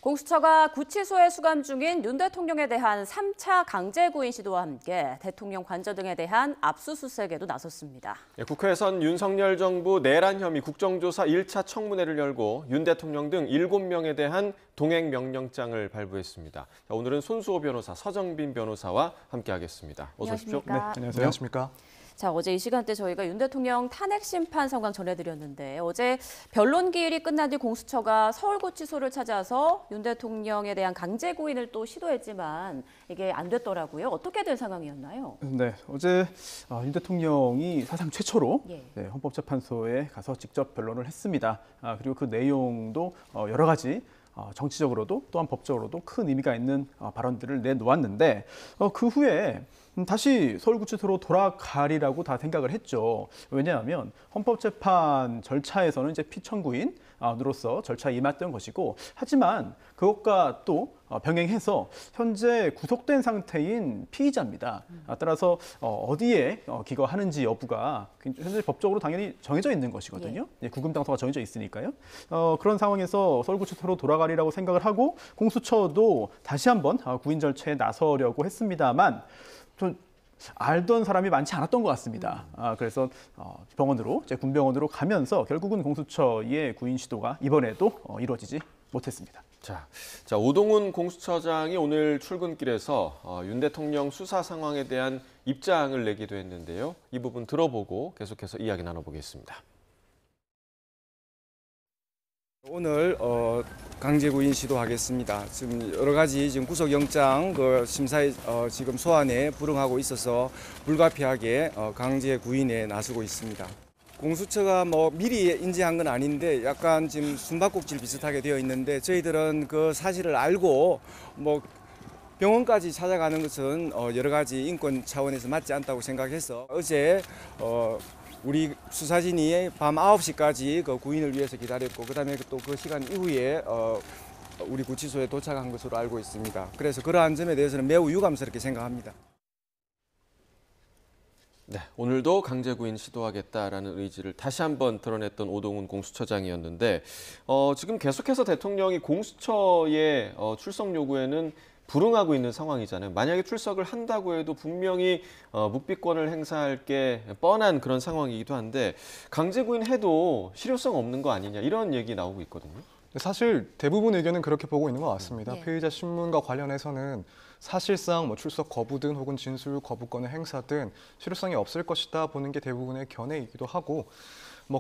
공수처가 구치소에 수감 중인 윤 대통령에 대한 3차 강제 구인 시도와 함께 대통령 관저 등에 대한 압수수색에도 나섰습니다. 국회에선 윤석열 정부 내란 혐의 국정조사 1차 청문회를 열고 윤 대통령 등 7명에 대한 동행명령장을 발부했습니다. 오늘은 손수호 변호사, 서정빈 변호사와 함께하겠습니다. 어서 오십시오. 네, 안녕하십니까. 자, 어제 이 시간대 저희가 윤 대통령 탄핵 심판 상황 전해드렸는데 어제 변론 기일이 끝난 뒤 공수처가 서울구치소를 찾아서 윤 대통령에 대한 강제 구인을 또 시도했지만 이게 안 됐더라고요. 어떻게 된 상황이었나요? 네, 어제 윤 대통령이 사상 최초로 헌법재판소에 가서 직접 변론을 했습니다. 그리고 그 내용도 여러 가지 정치적으로도 또한 법적으로도 큰 의미가 있는 발언들을 내놓았는데 그 후에 다시 서울구치소로 돌아가리라고 다 생각을 했죠. 왜냐하면 헌법재판 절차에서는 이제 피청구인으로서 절차에 임했던 것이고, 하지만 그것과 또 병행해서 현재 구속된 상태인 피의자입니다. 따라서 어디에 기거하는지 여부가 현재 법적으로 당연히 정해져 있는 것이거든요. 구금 당사가 정해져 있으니까요. 그런 상황에서 서울구치소로 돌아가리라고 생각을 하고 공수처도 다시 한번 구인 절차에 나서려고 했습니다만 좀 알던 사람이 많지 않았던 것 같습니다. 그래서 병원으로, 군병원으로 가면서 결국은 공수처의 구인 시도가 이번에도 이루어지지 못했습니다. 자, 오동훈 공수처장이 오늘 출근길에서 윤 대통령 수사 상황에 대한 입장을 내기도 했는데요. 이 부분 들어보고 계속해서 이야기 나눠보겠습니다. 오늘 강제구인 시도하겠습니다. 지금 여러 가지 지금 구속영장 심사에 지금 소환에 불응하고 있어서 불가피하게 강제구인에 나서고 있습니다. 공수처가 미리 인지한 건 아닌데 약간 지금 숨바꼭질 비슷하게 되어 있는데 저희들은 그 사실을 알고 병원까지 찾아가는 것은 여러 가지 인권 차원에서 맞지 않다고 생각해서 어제 우리 수사진이 밤 9시까지 그 구인을 위해서 기다렸고 그다음에 또 그 시간 이후에 우리 구치소에 도착한 것으로 알고 있습니다. 그래서 그러한 점에 대해서는 매우 유감스럽게 생각합니다. 네, 오늘도 강제구인 시도하겠다라는 의지를 다시 한번 드러냈던 오동훈 공수처장이었는데 지금 계속해서 대통령이 공수처의 출석 요구에는 불응하고 있는 상황이잖아요. 만약에 출석을 한다고 해도 분명히 묵비권을 행사할 게 뻔한 그런 상황이기도 한데 강제구인해도 실효성 없는 거 아니냐 이런 얘기 나오고 있거든요. 사실 대부분 의견은 그렇게 보고 있는 것 같습니다. 피의자 신문과 관련해서는 사실상 출석 거부든 혹은 진술 거부권의 행사든 실효성이 없을 것이다 보는 게 대부분의 견해이기도 하고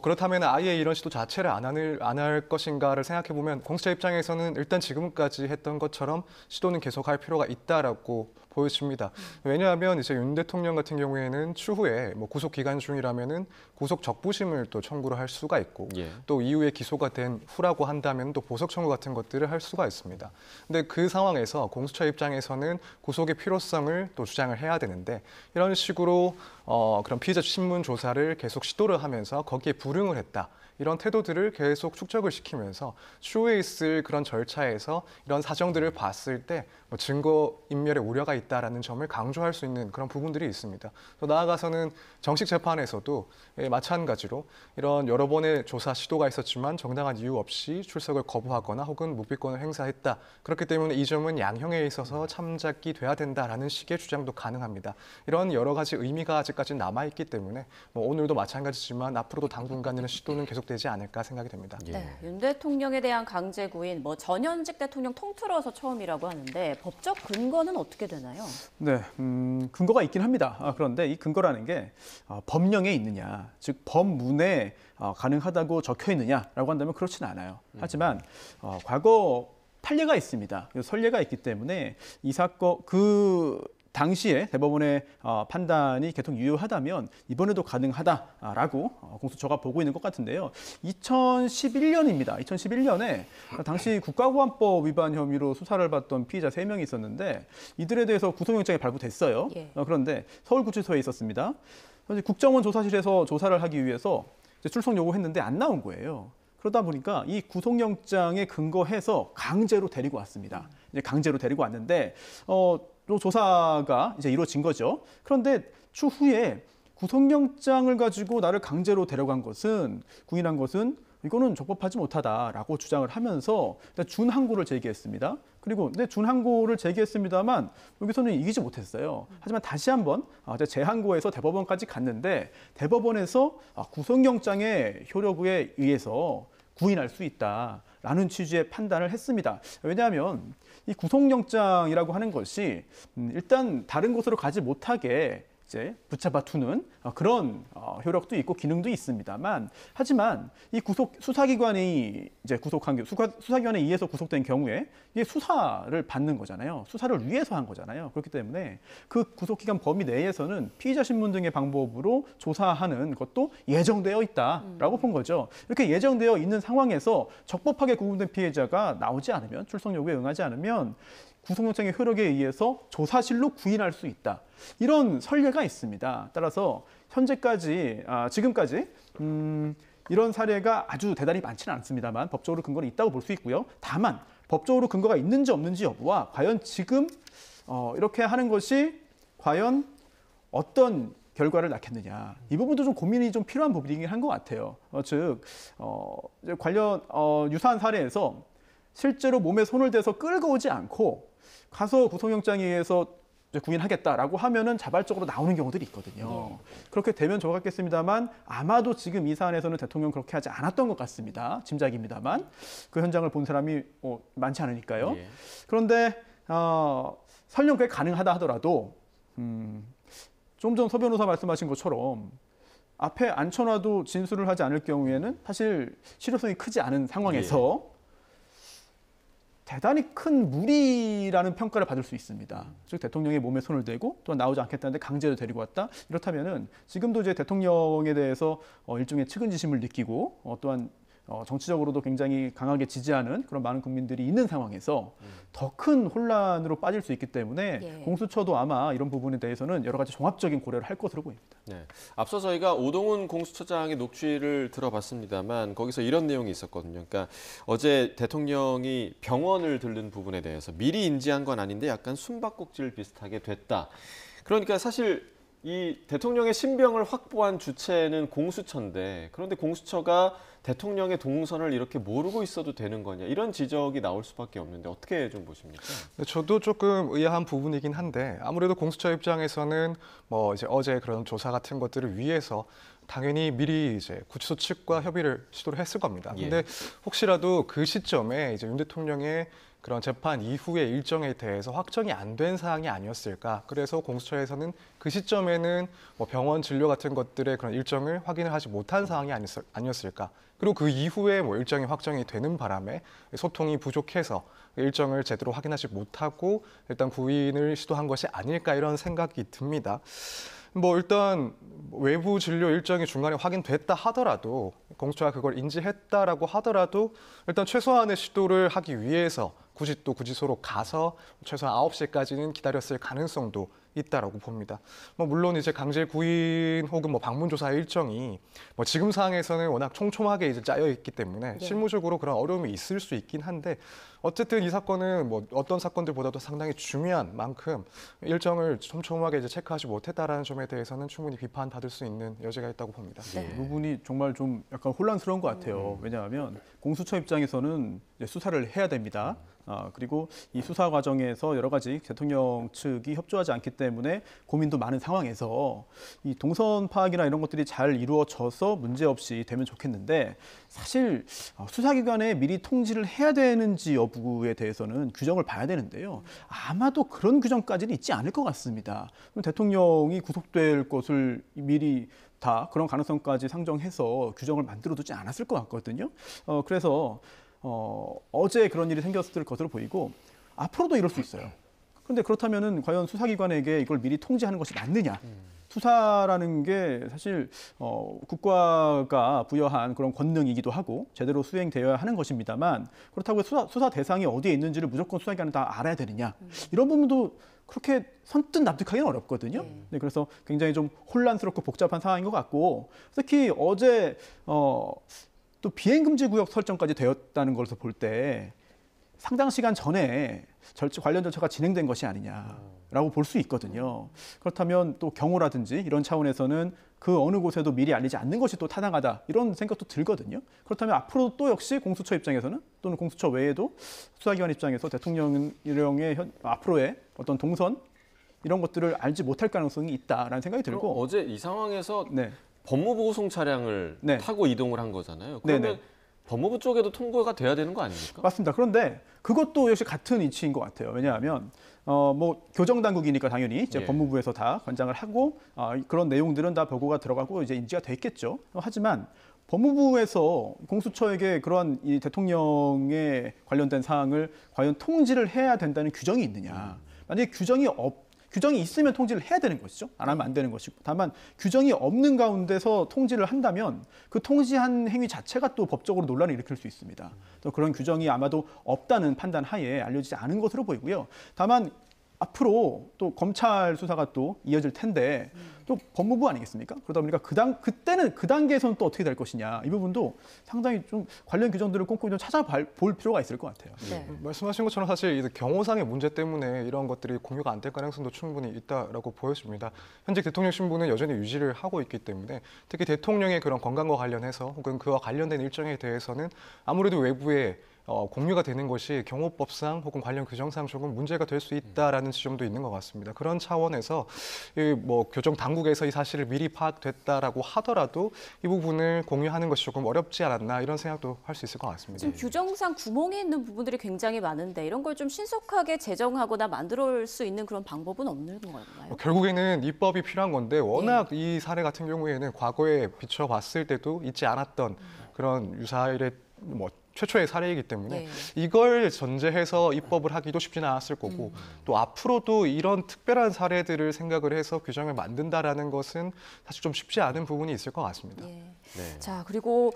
그렇다면 아예 이런 시도 자체를 안 할 것인가를 생각해보면 공수처 입장에서는 일단 지금까지 했던 것처럼 시도는 계속할 필요가 있다라고 보여집니다. 왜냐하면 이제 윤 대통령 같은 경우에는 추후에 구속 기간 중이라면은 구속 적부심을 또 청구를 할 수가 있고 또 이후에 기소가 된 후라고 한다면 또 보석 청구 같은 것들을 할 수가 있습니다. 근데 그 상황에서 공수처 입장에서는 구속의 필요성을 또 주장을 해야 되는데 이런 식으로 그런 피의자 신문 조사를 계속 시도를 하면서 거기에 불응을 했다. 이런 태도들을 계속 축적을 시키면서 추후에 있을 그런 절차에서 이런 사정들을 봤을 때 증거 인멸의 우려가 있다라는 점을 강조할 수 있는 그런 부분들이 있습니다. 또 나아가서는 정식 재판에서도 마찬가지로 이런 여러 번의 조사 시도가 있었지만 정당한 이유 없이 출석을 거부하거나 혹은 묵비권을 행사했다. 그렇기 때문에 이 점은 양형에 있어서 참작이 돼야 된다라는 식의 주장도 가능합니다. 이런 여러 가지 의미가 아직까지 남아있기 때문에 오늘도 마찬가지지만 앞으로도 당분간 이런 시도는 계속되지 않을까 생각이 됩니다. 네, 윤 대통령에 대한 강제 구인, 전현직 대통령 통틀어서 처음이라고 하는데 법적 근거는 어떻게 되나요? 네, 근거가 있긴 합니다. 그런데 이 근거라는 게 법령에 있느냐, 즉 법문에 가능하다고 적혀 있느냐라고 한다면 그렇지는 않아요. 하지만 과거 판례가 있습니다. 선례가 있기 때문에 이 사건 당시에 대법원의 판단이 계속 유효하다면 이번에도 가능하다라고 공수처가 보고 있는 것 같은데요. 2011년입니다. 2011년에 당시 국가보안법 위반 혐의로 수사를 받던 피의자 3명이 있었는데 이들에 대해서 구속영장이 발부됐어요. 그런데 서울구치소에 있었습니다. 국정원 조사실에서 조사를 하기 위해서 출석 요구했는데 안 나온 거예요. 그러다 보니까 이 구속영장에 근거해서 강제로 데리고 왔습니다. 이제 강제로 데리고 왔는데 또 조사가 이제 이루어진 거죠. 그런데 추후에 구속영장을 가지고 나를 강제로 데려간 것은 구인한 것은 이거는 적법하지 못하다라고 주장을 하면서 준항고를 제기했습니다. 그리고 근데 준항고를 제기했습니다만 여기서는 이기지 못했어요. 하지만 다시 한번 재항고해서 대법원까지 갔는데 대법원에서 구속영장의 효력에 의해서 구인할 수 있다라는 취지의 판단을 했습니다. 왜냐하면 이 구속영장이라고 하는 것이 일단 다른 곳으로 가지 못하게 이제 붙잡아 두는 그런 효력도 있고 기능도 있습니다만, 하지만 이 수사기관이 이제 수사기관에 의해서 구속된 경우에 이게 수사를 받는 거잖아요. 수사를 위해서 한 거잖아요. 그렇기 때문에 그 구속기간 범위 내에서는 피의자 신문 등의 방법으로 조사하는 것도 예정되어 있다라고 본 거죠. 이렇게 예정되어 있는 상황에서 적법하게 구금된 피해자가 나오지 않으면, 출석 요구에 응하지 않으면 구속영장의 효력에 의해서 조사실로 구인할 수 있다. 이런 선례가 있습니다. 따라서 지금까지 이런 사례가 아주 대단히 많지는 않습니다만 법적으로 근거는 있다고 볼 수 있고요. 다만 법적으로 근거가 있는지 없는지 여부와 과연 지금 이렇게 하는 것이 과연 어떤 결과를 낳겠느냐, 이 부분도 좀 고민이 좀 필요한 부분이긴 한 것 같아요. 즉 관련 유사한 사례에서 실제로 몸에 손을 대서 끌고 오지 않고 가서 구속영장에 의해서 구인하겠다라고 하면은 자발적으로 나오는 경우들이 있거든요. 그렇게 되면 좋았겠습니다만 아마도 지금 이 사안에서는 대통령 그렇게 하지 않았던 것 같습니다. 짐작입니다만 그 현장을 본 사람이 많지 않으니까요. 예. 그런데 설령 그게 가능하다 하더라도 좀 전 서 변호사 말씀하신 것처럼 앞에 앉혀놔도 진술을 하지 않을 경우에는 사실 실효성이 크지 않은 상황에서 대단히 큰 무리라는 평가를 받을 수 있습니다. 즉 대통령이 몸에 손을 대고 또한 나오지 않겠다는데 강제로 데리고 왔다. 이렇다면은 지금도 이제 대통령에 대해서 일종의 측은지심을 느끼고 또한 정치적으로도 굉장히 강하게 지지하는 그런 많은 국민들이 있는 상황에서 더 큰 혼란으로 빠질 수 있기 때문에 공수처도 아마 이런 부분에 대해서는 여러 가지 종합적인 고려를 할 것으로 보입니다. 네. 앞서 저희가 오동훈 공수처장의 녹취를 들어봤습니다만 거기서 이런 내용이 있었거든요. 그러니까 어제 대통령이 병원을 들른 부분에 대해서 미리 인지한 건 아닌데 약간 숨바꼭질 비슷하게 됐다. 그러니까 사실 이 대통령의 신병을 확보한 주체는 공수처인데, 그런데 공수처가 대통령의 동선을 이렇게 모르고 있어도 되는 거냐, 이런 지적이 나올 수밖에 없는데 어떻게 좀 보십니까? 저도 조금 의아한 부분이긴 한데, 아무래도 공수처 입장에서는 뭐 이제 어제 그런 조사 같은 것들을 위해서 당연히 미리 이제 구치소 측과 협의를 시도를 했을 겁니다. 근데 혹시라도 그 시점에 이제 윤 대통령의 그런 재판 이후의 일정에 대해서 확정이 안 된 사항이 아니었을까. 그래서 공수처에서는 그 시점에는 뭐 병원 진료 같은 것들의 그런 일정을 확인을 하지 못한 사항이 아니었을까. 그리고 그 이후에 뭐 일정이 확정이 되는 바람에 소통이 부족해서 일정을 제대로 확인하지 못하고 일단 구인을 시도한 것이 아닐까, 이런 생각이 듭니다. 뭐 일단 외부 진료 일정이 중간에 확인됐다 하더라도, 공수처가 그걸 인지했다라고 하더라도 일단 최소한의 시도를 하기 위해서 굳이 또 구치소로 가서 최소한 9시까지는 기다렸을 가능성도 있다라고 봅니다. 뭐 물론 이제 강제 구인 혹은 뭐 방문 조사 일정이 뭐 지금 상황에서는 워낙 촘촘하게 이제 짜여 있기 때문에 실무적으로 그런 어려움이 있을 수 있긴 한데, 어쨌든 이 사건은 뭐 어떤 사건들보다도 상당히 중요한 만큼 일정을 촘촘하게 이제 체크하지 못했다라는 점에 대해서는 충분히 비판받을 수 있는 여지가 있다고 봅니다. 이 부분이 정말 좀 약간 혼란스러운 것 같아요. 왜냐하면 공수처 입장에서는 이제 수사를 해야 됩니다. 그리고 이 수사 과정에서 여러 가지 대통령 측이 협조하지 않기 때문에 고민도 많은 상황에서 이 동선 파악이나 이런 것들이 잘 이루어져서 문제없이 되면 좋겠는데, 사실 수사기관에 미리 통지를 해야 되는지 여부에 대해서는 규정을 봐야 되는데요. 아마도 그런 규정까지는 있지 않을 것 같습니다. 대통령이 구속될 것을 미리 다 그런 가능성까지 상정해서 규정을 만들어두지 않았을 것 같거든요. 그래서 어제 그런 일이 생겼을 것으로 보이고 앞으로도 이럴 수 있어요. 그런데 그렇다면은 과연 수사기관에게 이걸 미리 통지하는 것이 맞느냐? 수사라는 게 사실 국가가 부여한 그런 권능이기도 하고 제대로 수행되어야 하는 것입니다만, 그렇다고 수사 대상이 어디에 있는지를 무조건 수사기관은 다 알아야 되느냐? 이런 부분도 그렇게 선뜻 납득하기는 어렵거든요. 네, 그래서 굉장히 좀 혼란스럽고 복잡한 상황인 것 같고, 특히 어제 또 비행금지 구역 설정까지 되었다는 것을 볼 때 상당 시간 전에 관련 절차가 진행된 것이 아니냐라는 라고 볼 수 있거든요. 그렇다면 또 경호라든지 이런 차원에서는 그 어느 곳에도 미리 알리지 않는 것이 또 타당하다 이런 생각도 들거든요. 그렇다면 앞으로 또 역시 공수처 입장에서는 또는 공수처 외에도 수사기관 입장에서 대통령의 앞으로의 어떤 동선 이런 것들을 알지 못할 가능성이 있다라는 생각이 들고 어제 이 상황에서 네. 법무부 호송 차량을 네. 타고 이동을 한 거잖아요. 그러면 네네. 법무부 쪽에도 통보가 돼야 되는 거 아닙니까? 맞습니다. 그런데 그것도 역시 같은 이치인 것 같아요. 왜냐하면 뭐 교정 당국이니까 당연히 이제 예. 법무부에서 다 관장을 하고 그런 내용들은 다 보고가 들어가고 이제 인지가 됐겠죠. 하지만 법무부에서 공수처에게 그러한 이 대통령에 관련된 사항을 과연 통지를 해야 된다는 규정이 있느냐? 만약에 규정이 있으면 통지를 해야 되는 것이죠. 안 하면 안 되는 것이고. 다만 규정이 없는 가운데서 통지를 한다면 그 통지한 행위 자체가 또 법적으로 논란을 일으킬 수 있습니다. 또 그런 규정이 아마도 없다는 판단 하에 알려지지 않은 것으로 보이고요. 다만 앞으로 또 검찰 수사가 또 이어질 텐데 또 법무부 아니겠습니까? 그러다 보니까 그때는 그 단계에서는 또 어떻게 될 것이냐 이 부분도 상당히 좀 관련 규정들을 꼼꼼히 좀 찾아볼 필요가 있을 것 같아요. 네. 말씀하신 것처럼 사실 이 경호상의 문제 때문에 이런 것들이 공유가 안 될 가능성도 충분히 있다라고 보여집니다. 현직 대통령 신분은 여전히 유지를 하고 있기 때문에 특히 대통령의 그런 건강과 관련해서 혹은 그와 관련된 일정에 대해서는 아무래도 외부에 공유가 되는 것이 경호법상 혹은 관련 규정상 조금 문제가 될 수 있다라는 지점도 있는 것 같습니다. 그런 차원에서 뭐 교정 당국에서 이 사실을 미리 파악됐다라고 하더라도 이 부분을 공유하는 것이 조금 어렵지 않았나 이런 생각도 할 수 있을 것 같습니다. 지금 규정상 구멍이 있는 부분들이 굉장히 많은데 이런 걸 좀 신속하게 제정하거나 만들어 수 있는 그런 방법은 없는 건가요? 결국에는 입법이 필요한 건데 워낙 이 사례 같은 경우에는 과거에 비춰봤을 때도 있지 않았던 그런 유사일의 뭐 최초의 사례이기 때문에 네. 이걸 전제해서 입법을 하기도 쉽지는 않았을 거고 또 앞으로도 이런 특별한 사례들을 생각을 해서 규정을 만든다라는 것은 사실 좀 쉽지 않은 부분이 있을 것 같습니다. 예. 네. 자, 그리고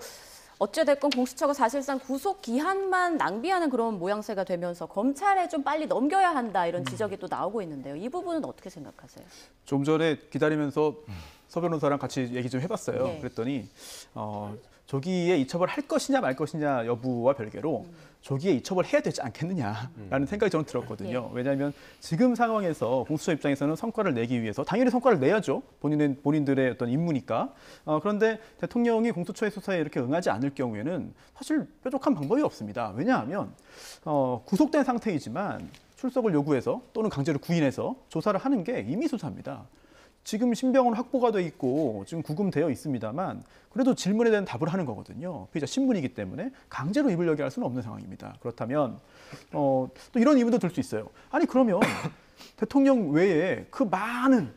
어찌됐건 공수처가 사실상 구속 기한만 낭비하는 그런 모양새가 되면서 검찰에 좀 빨리 넘겨야 한다 이런 지적이 또 나오고 있는데요. 이 부분은 어떻게 생각하세요? 좀 전에 기다리면서 서 변호사랑 같이 얘기 좀 해봤어요. 네. 그랬더니 조기에 이첩을 할 것이냐 말 것이냐 여부와 별개로 조기에 이첩을 해야 되지 않겠느냐라는 생각이 저는 들었거든요. 네. 왜냐하면 지금 상황에서 공수처 입장에서는 성과를 내기 위해서 당연히 성과를 내야죠. 본인들의 어떤 임무니까. 그런데 대통령이 공수처의 수사에 이렇게 응하지 않을 경우에는 사실 뾰족한 방법이 없습니다. 왜냐하면 구속된 상태이지만 출석을 요구해서 또는 강제로 구인해서 조사를 하는 게 임의수사입니다. 지금 신병은 확보가 돼 있고 지금 구금되어 있습니다만 그래도 질문에 대한 답을 하는 거거든요. 피의자 신분이기 때문에 강제로 입을 여기 할 수는 없는 상황입니다. 그렇다면 또 이런 의문도 들 수 있어요. 아니 그러면 대통령 외에 그 많은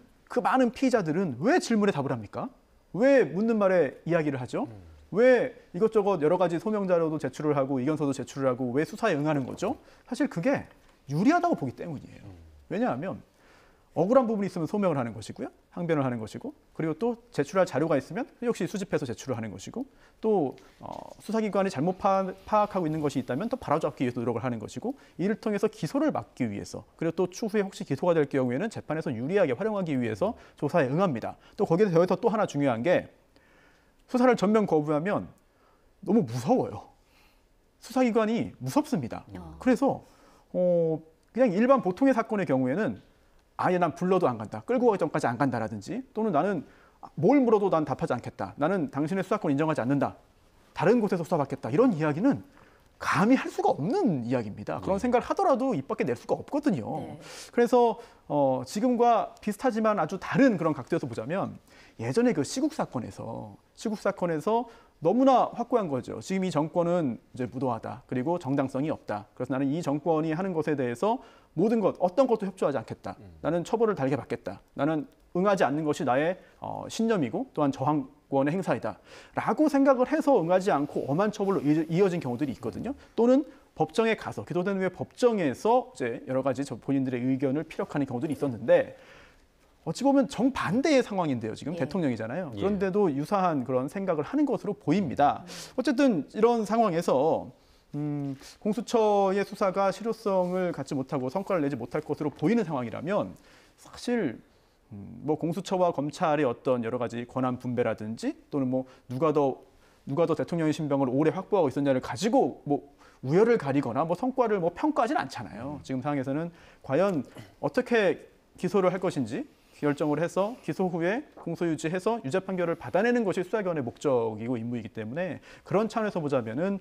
피의자들은 왜 질문에 답을 합니까? 왜 묻는 말에 이야기를 하죠? 왜 이것저것 여러 가지 소명 자료도 제출을 하고 이견서도 제출을 하고 왜 수사에 응하는 거죠? 사실 그게 유리하다고 보기 때문이에요. 왜냐하면 억울한 부분이 있으면 소명을 하는 것이고요. 항변을 하는 것이고 그리고 또 제출할 자료가 있으면 역시 수집해서 제출을 하는 것이고 또 수사기관이 잘못 파악하고 있는 것이 있다면 또 바로잡기 위해서 노력을 하는 것이고 이를 통해서 기소를 막기 위해서 그리고 또 추후에 혹시 기소가 될 경우에는 재판에서 유리하게 활용하기 위해서 조사에 응합니다. 또 거기에 더해서 또 하나 중요한 게 수사를 전면 거부하면 너무 무서워요. 수사기관이 무섭습니다. 그래서 그냥 일반 보통의 사건의 경우에는 아예 난 불러도 안 간다. 끌고 가기 전까지 안 간다라든지 또는 나는 뭘 물어도 난 답하지 않겠다. 나는 당신의 수사권 인정하지 않는다. 다른 곳에서 수사받겠다. 이런 이야기는 감히 할 수가 없는 이야기입니다. 그런 생각을 하더라도 입 밖에 낼 수가 없거든요. 네. 그래서 지금과 비슷하지만 아주 다른 그런 각도에서 보자면 예전에 그 시국 사건에서 너무나 확고한 거죠. 지금 이 정권은 이제 무도하다. 그리고 정당성이 없다. 그래서 나는 이 정권이 하는 것에 대해서 모든 것, 어떤 것도 협조하지 않겠다. 나는 처벌을 달게 받겠다. 나는 응하지 않는 것이 나의 신념이고 또한 저항권의 행사이다. 라고 생각을 해서 응하지 않고 엄한 처벌로 이어진 경우들이 있거든요. 또는 법정에 가서 기소된 후에 법정에서 이제 여러 가지 본인들의 의견을 피력하는 경우들이 있었는데 어찌 보면 정반대의 상황인데요. 지금 예. 대통령이잖아요. 예. 그런데도 유사한 그런 생각을 하는 것으로 보입니다. 어쨌든 이런 상황에서 공수처의 수사가 실효성을 갖지 못하고 성과를 내지 못할 것으로 보이는 상황이라면 사실 뭐 공수처와 검찰의 어떤 여러 가지 권한 분배라든지 또는 뭐 누가 더 대통령의 신병을 오래 확보하고 있었냐를 가지고 뭐 우열을 가리거나 뭐 성과를 뭐 평가하지는 않잖아요. 지금 상황에서는 과연 어떻게 기소를 할 것인지 결정을 해서 기소 후에 공소유지해서 유죄 판결을 받아내는 것이 수사기관의 목적이고 임무이기 때문에 그런 차원에서 보자면은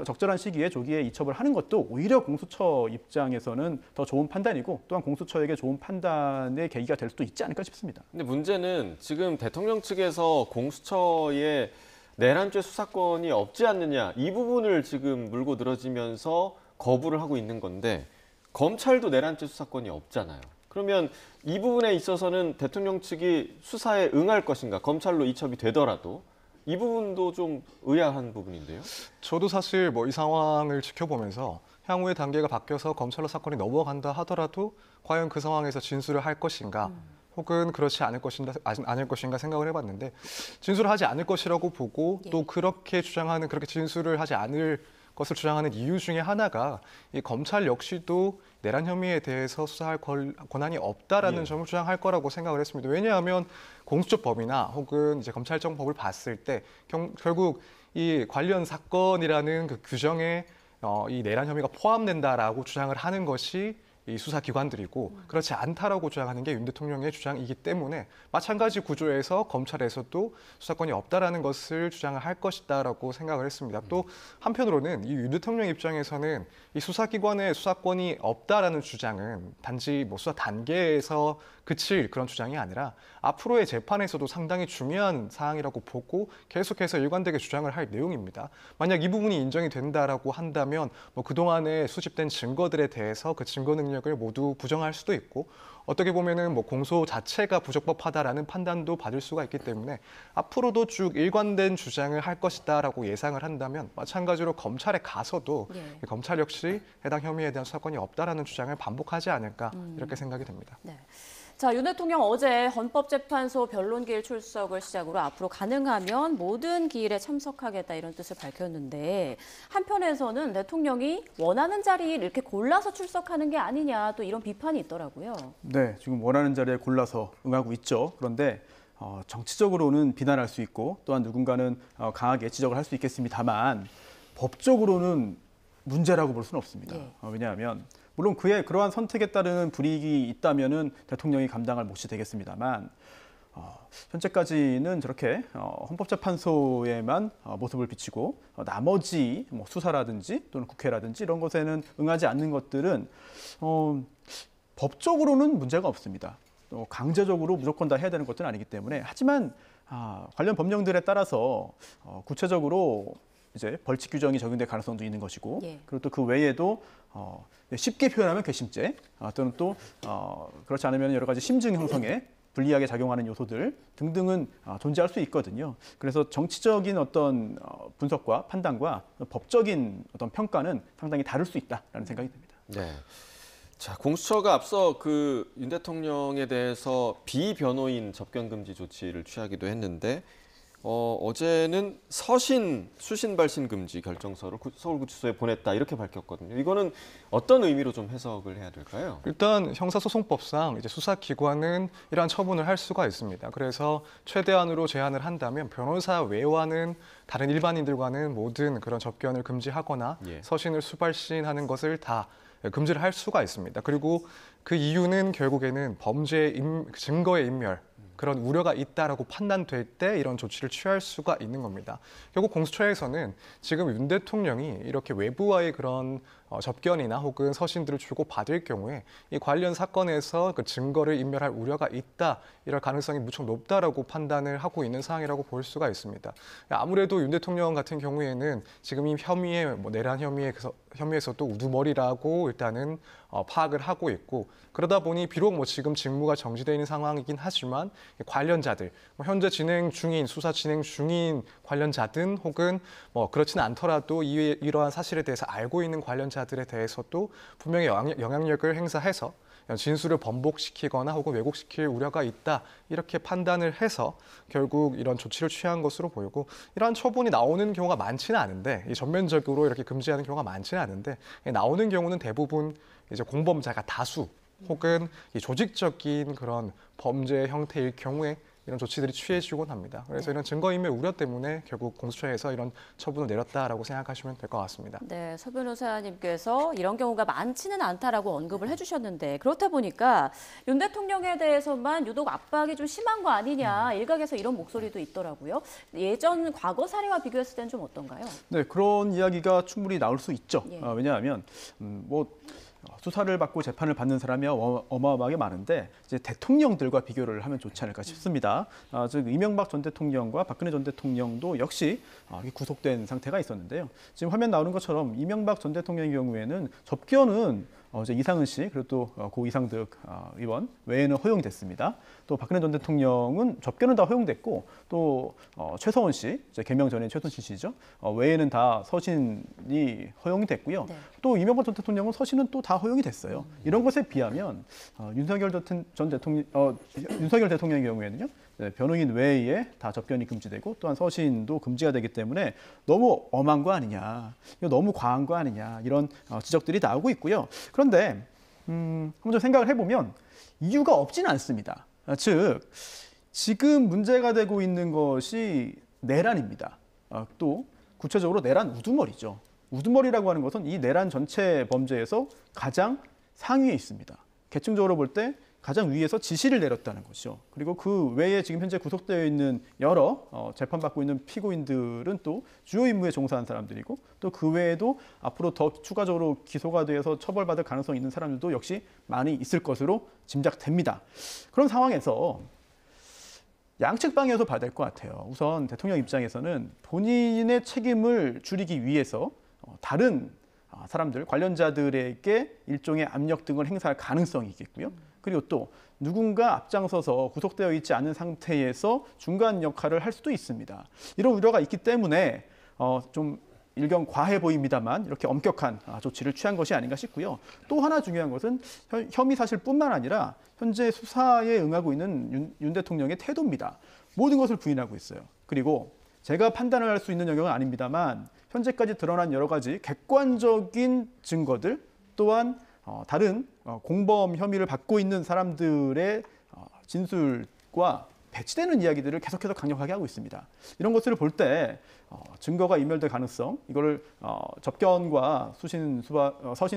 적절한 시기에 조기에 이첩을 하는 것도 오히려 공수처 입장에서는 더 좋은 판단이고 또한 공수처에게 좋은 판단의 계기가 될 수도 있지 않을까 싶습니다. 근데 문제는 지금 대통령 측에서 공수처에 내란죄 수사권이 없지 않느냐 이 부분을 지금 물고 늘어지면서 거부를 하고 있는 건데 검찰도 내란죄 수사권이 없잖아요. 그러면 이 부분에 있어서는 대통령 측이 수사에 응할 것인가, 검찰로 이첩이 되더라도 이 부분도 좀 의아한 부분인데요. 저도 사실 뭐 이 상황을 지켜보면서 향후의 단계가 바뀌어서 검찰로 사건이 넘어간다 하더라도 과연 그 상황에서 진술을 할 것인가 혹은 그렇지 않을 것인가 생각을 해봤는데 진술을 하지 않을 것이라고 보고 또 그렇게 진술을 하지 않을 것을 주장하는 이유 중에 하나가 이 검찰 역시도 내란 혐의에 대해서 수사할 권한이 없다라는 점을 주장할 거라고 생각을 했습니다. 왜냐하면 공수처법이나 혹은 이제 검찰청법을 봤을 때 결국 이 관련 사건이라는 그 규정에 이 내란 혐의가 포함된다라고 주장을 하는 것이 이 수사기관들이고 그렇지 않다라고 주장하는 게 윤 대통령의 주장이기 때문에 마찬가지 구조에서 검찰에서도 수사권이 없다라는 것을 주장을 할 것이다라고 생각을 했습니다. 또 한편으로는 이 윤 대통령 입장에서는 이 수사기관의 수사권이 없다라는 주장은 단지 뭐 수사 단계에서 그칠 그런 주장이 아니라 앞으로의 재판에서도 상당히 중요한 사항이라고 보고 계속해서 일관되게 주장을 할 내용입니다. 만약 이 부분이 인정이 된다라고 한다면 뭐 그동안에 수집된 증거들에 대해서 그 증거 능력을 모두 부정할 수도 있고 어떻게 보면은 뭐 공소 자체가 부적법하다라는 판단도 받을 수가 있기 때문에 앞으로도 쭉 일관된 주장을 할 것이다라고 예상을 한다면 마찬가지로 검찰에 가서도 검찰 역시 해당 혐의에 대한 수사권이 없다라는 주장을 반복하지 않을까 이렇게 생각이 됩니다. 네. 자, 윤 대통령 어제 헌법재판소 변론기일 출석을 시작으로 앞으로 가능하면 모든 기일에 참석하겠다 이런 뜻을 밝혔는데 한편에서는 대통령이 원하는 자리에 이렇게 골라서 출석하는 게 아니냐 또 이런 비판이 있더라고요. 네, 지금 원하는 자리에 골라서 응하고 있죠. 그런데 정치적으로는 비난할 수 있고 또한 누군가는 강하게 지적을 할 수 있겠습니다만 법적으로는 문제라고 볼 수는 없습니다. 왜냐하면 물론 그의 그러한 선택에 따르는 불이익이 있다면은 대통령이 감당할 몫이 되겠습니다만 현재까지는 저렇게 헌법재판소에만 모습을 비치고 나머지 뭐 수사라든지 또는 국회라든지 이런 것에는 응하지 않는 것들은 법적으로는 문제가 없습니다. 또 강제적으로 무조건 다 해야 되는 것들은 아니기 때문에 하지만 관련 법령들에 따라서 구체적으로 이제 벌칙 규정이 적용될 가능성도 있는 것이고 그리고 또 그 외에도 쉽게 표현하면 괘씸죄 또는 또 그렇지 않으면 여러 가지 심증 형성에 불리하게 작용하는 요소들 등등은 존재할 수 있거든요. 그래서 정치적인 어떤 분석과 판단과 법적인 어떤 평가는 상당히 다를 수 있다라는 생각이 듭니다. 네. 자, 공수처가 앞서 그 윤 대통령에 대해서 비변호인 접견 금지 조치를 취하기도 했는데 어제는 수신 발신 금지 결정서를 서울구치소에 보냈다 이렇게 밝혔거든요. 이거는 어떤 의미로 좀 해석을 해야 될까요? 일단 형사소송법상 이제 수사기관은 이러한 처분을 할 수가 있습니다. 그래서 최대한으로 제한을 한다면 변호사 외와는 다른 일반인들과는 모든 그런 접견을 금지하거나 서신을 수발신하는 것을 다 금지를 할 수가 있습니다. 그리고 그 이유는 결국에는 범죄 증거의 인멸 그런 우려가 있다라고 판단될 때 이런 조치를 취할 수가 있는 겁니다. 결국 공수처에서는 지금 윤 대통령이 이렇게 외부와의 그런 접견이나 혹은 서신들을 주고 받을 경우에 이 관련 사건에서 그 증거를 인멸할 우려가 있다, 이럴 가능성이 무척 높다라고 판단을 하고 있는 상황이라고 볼 수가 있습니다. 아무래도 윤 대통령 같은 경우에는 지금 이 혐의에 내란 혐의에서도 우두머리라고 일단은 파악을 하고 있고 그러다 보니 비록 지금 직무가 정지되어 있는 상황이긴 하지만 관련자들, 현재 수사 진행 중인 관련자든 혹은 그렇지는 않더라도 이러한 사실에 대해서 알고 있는 관련자들에 대해서도 분명히 영향력을 행사해서 진술을 번복시키거나 혹은 왜곡시킬 우려가 있다 이렇게 판단을 해서 결국 이런 조치를 취한 것으로 보이고 이러한 처분이 나오는 경우가 많지는 않은데 전면적으로 이렇게 금지하는 경우가 많지는 않은데 나오는 경우는 대부분 이제 공범자가 다수 혹은 이 조직적인 그런 범죄 형태일 경우에 이런 조치들이 취해지곤 합니다. 그래서 이런 증거인멸 우려 때문에 결국 공수처에서 이런 처분을 내렸다라고 생각하시면 될 것 같습니다. 네, 서 변호사님께서 이런 경우가 많지는 않다라고 언급을 해주셨는데 그렇다 보니까 윤 대통령에 대해서만 유독 압박이 좀 심한 거 아니냐 일각에서 이런 목소리도 있더라고요. 예전 과거 사례와 비교했을 때는 좀 어떤가요? 네, 그런 이야기가 충분히 나올 수 있죠. 예. 왜냐하면 수사를 받고 재판을 받는 사람이 어마어마하게 많은데 이제 대통령들과 비교를 하면 좋지 않을까 싶습니다. 즉 이명박 전 대통령과 박근혜 전 대통령도 역시 구속된 상태가 있었는데요. 지금 화면 나오는 것처럼 이명박 전 대통령의 경우에는 접견은 어제 이상은 씨 그리고 또 고 이상득 의원 외에는 허용이 됐습니다. 또 박근혜 전 대통령은 접견은 다 허용됐고 또 최서원 씨, 이제 개명 전에 최순실 씨죠. 외에는 다 서신이 허용이 됐고요. 네. 또 이명박 전 대통령은 서신은 또 다 허용이 됐어요. 이런 것에 비하면 윤석열 대통령의 경우에는요. 네, 변호인 외에 다 접견이 금지되고 또한 서신도 금지가 되기 때문에 너무 엄한 거 아니냐, 이거 너무 과한 거 아니냐 이런 지적들이 나오고 있고요. 그런데 한번 좀 생각을 해보면 이유가 없지는 않습니다. 즉 지금 문제가 되고 있는 것이 내란입니다. 또 구체적으로 내란 우두머리죠. 우두머리라고 하는 것은 이 내란 전체 범죄에서 가장 상위에 있습니다. 계층적으로 볼 때 가장 위에서 지시를 내렸다는 것이죠. 그리고 그 외에 지금 현재 구속되어 있는 여러 재판받고 있는 피고인들은 또 주요 임무에 종사한 사람들이고 또 그 외에도 앞으로 더 추가적으로 기소가 되어서 처벌받을 가능성이 있는 사람들도 역시 많이 있을 것으로 짐작됩니다. 그런 상황에서 양측 방향에서 봐야 될 것 같아요. 우선 대통령 입장에서는 본인의 책임을 줄이기 위해서 다른 사람들, 관련자들에게 일종의 압력 등을 행사할 가능성이 있겠고요. 그리고 또 누군가 앞장서서 구속되어 있지 않은 상태에서 중간 역할을 할 수도 있습니다. 이런 우려가 있기 때문에 좀 일견 과해 보입니다만 이렇게 엄격한 조치를 취한 것이 아닌가 싶고요. 또 하나 중요한 것은 혐의 사실뿐만 아니라 현재 수사에 응하고 있는 윤 대통령의 태도입니다. 모든 것을 부인하고 있어요. 그리고 제가 판단을 할 수 있는 영역은 아닙니다만 현재까지 드러난 여러 가지 객관적인 증거들 또한 다른 공범 혐의를 받고 있는 사람들의 진술과 배치되는 이야기들을 계속해서 강력하게 하고 있습니다. 이런 것들을 볼 때 증거가 인멸될 가능성, 이거를 접견과 서신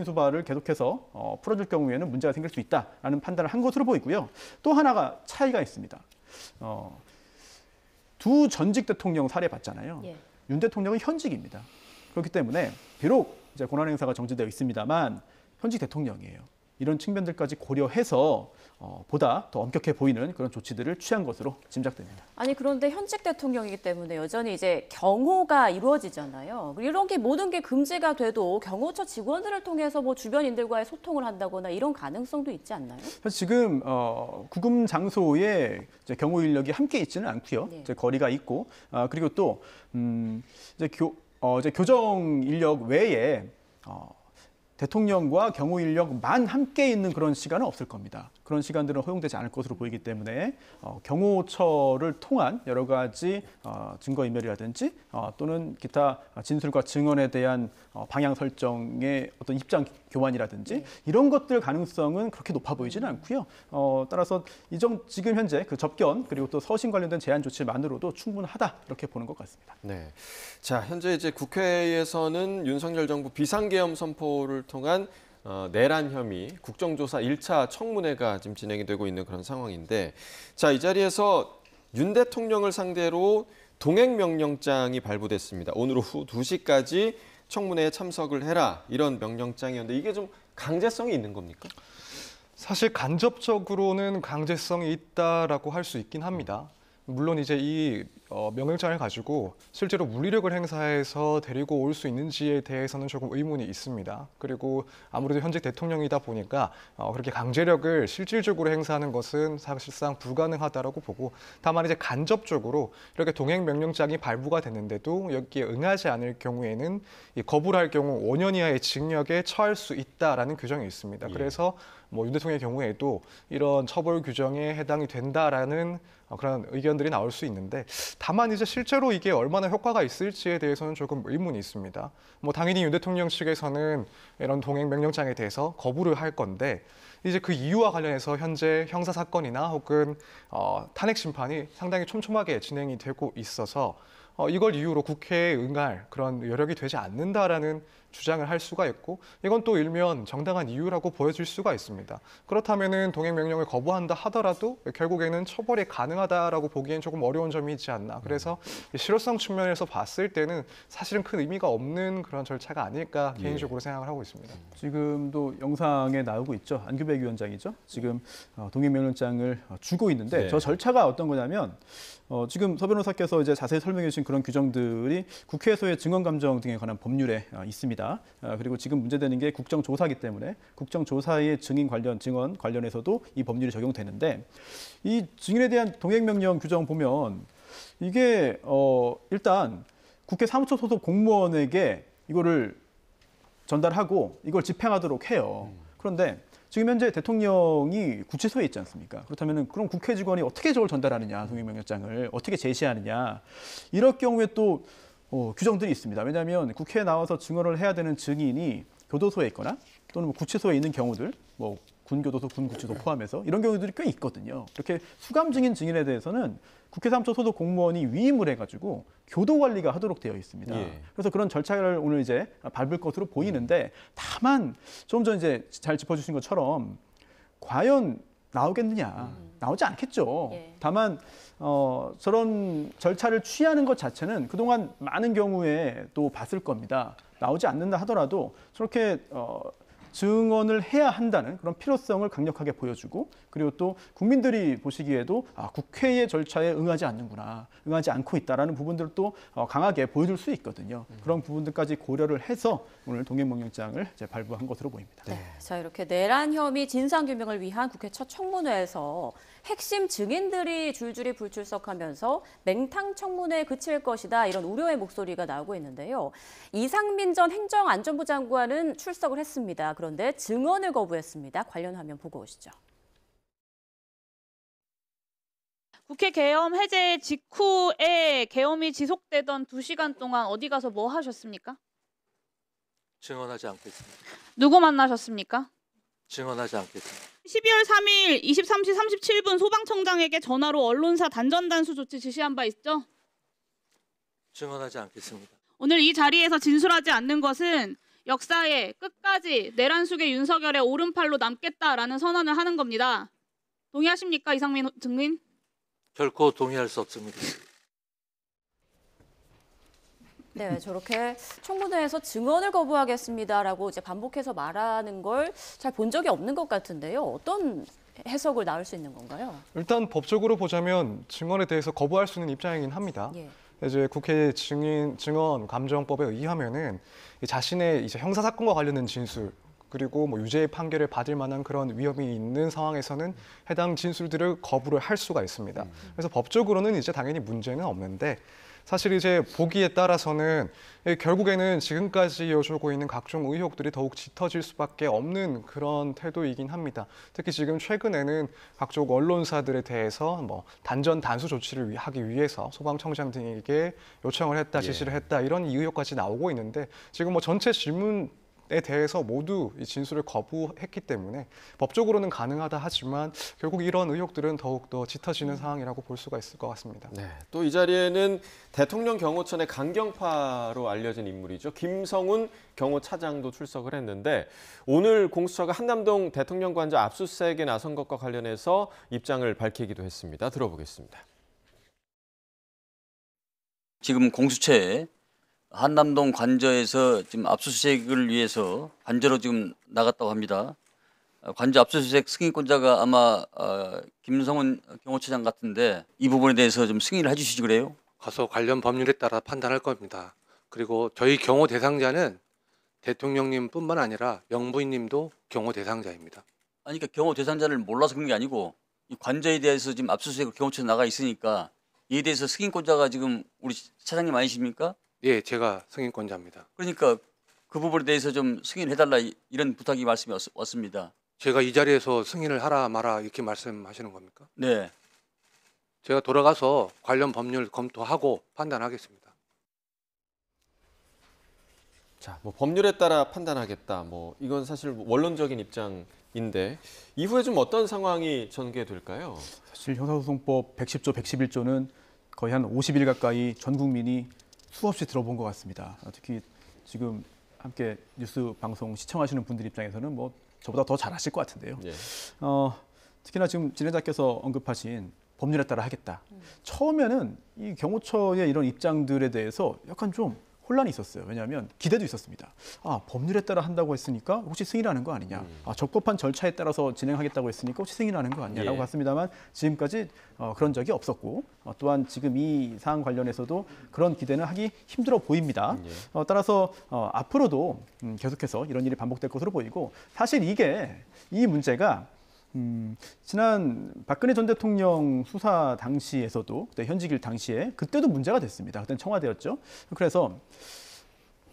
수발을 계속해서 풀어줄 경우에는 문제가 생길 수 있다라는 판단을 한 것으로 보이고요. 또 하나가 차이가 있습니다. 두 전직 대통령 사례 봤잖아요. 예. 윤 대통령은 현직입니다. 그렇기 때문에 비록 이제 권한 행사가 정지되어 있습니다만 현직 대통령이에요. 이런 측면들까지 고려해서 보다 더 엄격해 보이는 그런 조치들을 취한 것으로 짐작됩니다. 아니 그런데 현직 대통령이기 때문에 여전히 이제 경호가 이루어지잖아요. 이런 게 모든 게 금지가 돼도 경호처 직원들을 통해서 뭐 주변인들과의 소통을 한다거나 이런 가능성도 있지 않나요? 사실 지금 구금 장소에 이제 경호 인력이 함께 있지는 않고요. 네. 이제 거리가 있고 그리고 또 이제 교정 인력 외에 대통령과 경호 인력만 함께 있는 그런 시간은 없을 겁니다. 그런 시간들은 허용되지 않을 것으로 보이기 때문에 경호처를 통한 여러 가지 증거인멸이라든지 또는 기타 진술과 증언에 대한 방향 설정의 어떤 입장 교환이라든지 이런 것들 가능성은 그렇게 높아 보이지는 않고요. 따라서 지금 현재 그 접견 그리고 또 서신 관련된 제한 조치만으로도 충분하다 이렇게 보는 것 같습니다. 네. 자, 현재 이제 국회에서는 윤석열 정부 비상계엄 선포를 통한 내란 혐의 국정조사 1차 청문회가 지금 진행이 되고 있는 그런 상황인데, 자, 이 자리에서 윤 대통령을 상대로 동행명령장이 발부됐습니다. 오늘 오후 2시까지 청문회에 참석을 해라, 이런 명령장이었는데 이게 좀 강제성이 있는 겁니까? 사실 간접적으로는 강제성이 있다라고 할 수 있긴 합니다. 물론 이제 이 명령장을 가지고 실제로 물리력을 행사해서 데리고 올 수 있는지에 대해서는 조금 의문이 있습니다. 그리고 아무래도 현직 대통령이다 보니까 그렇게 강제력을 실질적으로 행사하는 것은 사실상 불가능하다라고 보고, 다만 이제 간접적으로 이렇게 동행 명령장이 발부가 됐는데도 여기에 응하지 않을 경우에는 거부를 할 경우 5년 이하의 징역에 처할 수 있다라는 규정이 있습니다. 예. 그래서 윤 대통령의 경우에도 이런 처벌 규정에 해당이 된다라는 그런 의견들이 나올 수 있는데, 다만 이제 실제로 이게 얼마나 효과가 있을지에 대해서는 조금 의문이 있습니다. 뭐 당연히 윤 대통령 측에서는 이런 동행 명령장에 대해서 거부를 할 건데 이제 그 이유와 관련해서 현재 형사 사건이나 혹은 탄핵 심판이 상당히 촘촘하게 진행이 되고 있어서 이걸 이유로 국회에 응할 그런 여력이 되지 않는다라는 주장을 할 수가 있고 이건 또 일면 정당한 이유라고 보여질 수가 있습니다. 그렇다면은 동행 명령을 거부한다 하더라도 결국에는 처벌이 가능하다라고 보기엔 조금 어려운 점이 있지 않나. 그래서 실효성 측면에서 봤을 때는 사실은 큰 의미가 없는 그런 절차가 아닐까 개인적으로 생각을 하고 있습니다. 지금도 영상에 나오고 있죠. 안규백 위원장이죠. 지금 동행 명령장을 주고 있는데 네. 저 절차가 어떤 거냐면 지금 서 변호사께서 이제 자세히 설명해 주신 그런 규정들이 국회에서의 증언 감정 등에 관한 법률에 있습니다. 그리고 지금 문제되는 게 국정조사이기 때문에 국정조사의 증언 관련해서도 이 법률이 적용되는데 이 증인에 대한 동행명령 규정 보면 이게 일단 국회 사무처 소속 공무원에게 이거를 전달하고 이걸 집행하도록 해요. 그런데 지금 현재 대통령이 구치소에 있지 않습니까? 그렇다면 그럼 국회 직원이 어떻게 저걸 전달하느냐, 동행명령장을 어떻게 제시하느냐. 이럴 경우에 또 규정들이 있습니다. 왜냐하면 국회에 나와서 증언을 해야 되는 증인이 교도소에 있거나 또는 구치소에 있는 경우들, 뭐 군교도소, 군구치소 포함해서 이런 경우들이 꽤 있거든요. 이렇게 수감 증인 증인에 대해서는 국회 사무처 소속 공무원이 위임을 해가지고 교도 관리가 하도록 되어 있습니다. 예. 그래서 그런 절차를 오늘 이제 밟을 것으로 보이는데 다만 좀 전 이제 잘 짚어주신 것처럼 과연 나오겠느냐? 나오지 않겠죠. 예. 다만 저런 절차를 취하는 것 자체는 그동안 많은 경우에 또 봤을 겁니다. 나오지 않는다 하더라도 저렇게 증언을 해야 한다는 그런 필요성을 강력하게 보여주고 그리고 또 국민들이 보시기에도 국회의 절차에 응하지 않는구나, 응하지 않고 있다라는 부분들을 또 강하게 보여줄 수 있거든요. 그런 부분들까지 고려를 해서 오늘 동행명령장을 이제 발부한 것으로 보입니다. 네. 자, 이렇게 내란 혐의 진상규명을 위한 국회 첫 청문회에서 핵심 증인들이 줄줄이 불출석하면서 맹탕 청문회에 그칠 것이다 이런 우려의 목소리가 나오고 있는데요. 이상민 전 행정안전부 장관은 출석을 했습니다. 그런데 증언을 거부했습니다. 관련 화면 보고 오시죠. 국회 계엄 해제 직후에 계엄이 지속되던 2시간 동안 어디 가서 뭐 하셨습니까? 증언하지 않겠습니다. 누구 만나셨습니까? 증언하지 않겠습니다. 12월 3일 23시 37분 소방청장에게 전화로 언론사 단전 단수 조치 지시한 바 있죠? 증언하지 않겠습니다. 오늘 이 자리에서 진술하지 않는 것은 역사에 끝까지 내란 속의 윤석열의 오른팔로 남겠다라는 선언을 하는 겁니다. 동의하십니까, 이상민 증인? 결코 동의할 수 없습니다. 네, 저렇게 청문회에서 증언을 거부하겠습니다라고 이제 반복해서 말하는 걸 잘 본 적이 없는 것 같은데요. 어떤 해석을 나올 수 있는 건가요? 일단 법적으로 보자면 증언에 대해서 거부할 수 있는 입장이긴 합니다. 예. 이제 국회 증언 감정법에 의하면은 자신의 이제 형사 사건과 관련된 진술 그리고 뭐 유죄의 판결을 받을 만한 그런 위험이 있는 상황에서는 해당 진술들을 거부를 할 수가 있습니다. 그래서 법적으로는 이제 당연히 문제는 없는데 사실 이제 보기에 따라서는 결국에는 지금까지 이어지고 있는 각종 의혹들이 더욱 짙어질 수밖에 없는 그런 태도이긴 합니다. 특히 지금 최근에는 각종 언론사들에 대해서 뭐 단전 단수 조치를 하기 위해서 소방청장 등에게 요청을 했다, 지시를 했다 이런 의혹까지 나오고 있는데 지금 뭐 전체 질문에 대해서 모두 이 진술을 거부했기 때문에 법적으로는 가능하다 하지만 결국 이런 의혹들은 더욱더 짙어지는 상황이라고 볼 수가 있을 것 같습니다. 네, 또 이 자리에는 대통령 경호처의 강경파로 알려진 인물이죠. 김성훈 경호차장도 출석을 했는데 오늘 공수처가 한남동 대통령 관저 압수수색에 나선 것과 관련해서 입장을 밝히기도 했습니다. 들어보겠습니다. 지금 공수처에 한남동 관저에서 지금 압수수색을 위해서 관저로 지금 나갔다고 합니다. 관저 압수수색 승인권자가 아마 김성훈 경호처장 같은데 이 부분에 대해서 좀 승인을 해주시지 그래요? 가서 관련 법률에 따라 판단할 겁니다. 그리고 저희 경호 대상자는 대통령님뿐만 아니라 영부인님도 경호 대상자입니다. 아니 그러니까 경호 대상자를 몰라서 그런 게 아니고 이 관저에 대해서 지금 압수수색을 경호처에 나가 있으니까 이에 대해서 승인권자가 지금 우리 차장님 아니십니까? 예, 제가 승인권자입니다. 그러니까 그 부분에 대해서 좀 승인해달라 이런 부탁이 말씀이 왔습니다. 제가 이 자리에서 승인을 하라 마라 이렇게 말씀하시는 겁니까? 네. 제가 돌아가서 관련 법률 검토하고 판단하겠습니다. 자, 뭐 법률에 따라 판단하겠다. 뭐 이건 사실 원론적인 입장인데 이후에 좀 어떤 상황이 전개될까요? 사실 형사소송법 110조, 111조는 거의 한 50일 가까이 전 국민이 수없이 들어본 것 같습니다. 특히 지금 함께 뉴스 방송 시청하시는 분들 입장에서는 뭐 저보다 더 잘 아실 것 같은데요. 예. 특히나 지금 진행자께서 언급하신 법률에 따라 하겠다. 처음에는 이 경호처의 이런 입장들에 대해서 약간 좀 혼란이 있었어요. 왜냐하면 기대도 있었습니다. 법률에 따라 한다고 했으니까 혹시 승인하는 거 아니냐. 적법한 절차에 따라서 진행하겠다고 했으니까 혹시 승인하는 거 아니냐라고 예. 봤습니다만 지금까지 그런 적이 없었고 또한 지금 이 사안 관련해서도 그런 기대는 하기 힘들어 보입니다. 예. 따라서 앞으로도 계속해서 이런 일이 반복될 것으로 보이고 사실 이 문제가 지난 박근혜 전 대통령 수사 당시에서도 그때 현직일 당시에 그때도 문제가 됐습니다. 그때는 청와대였죠. 그래서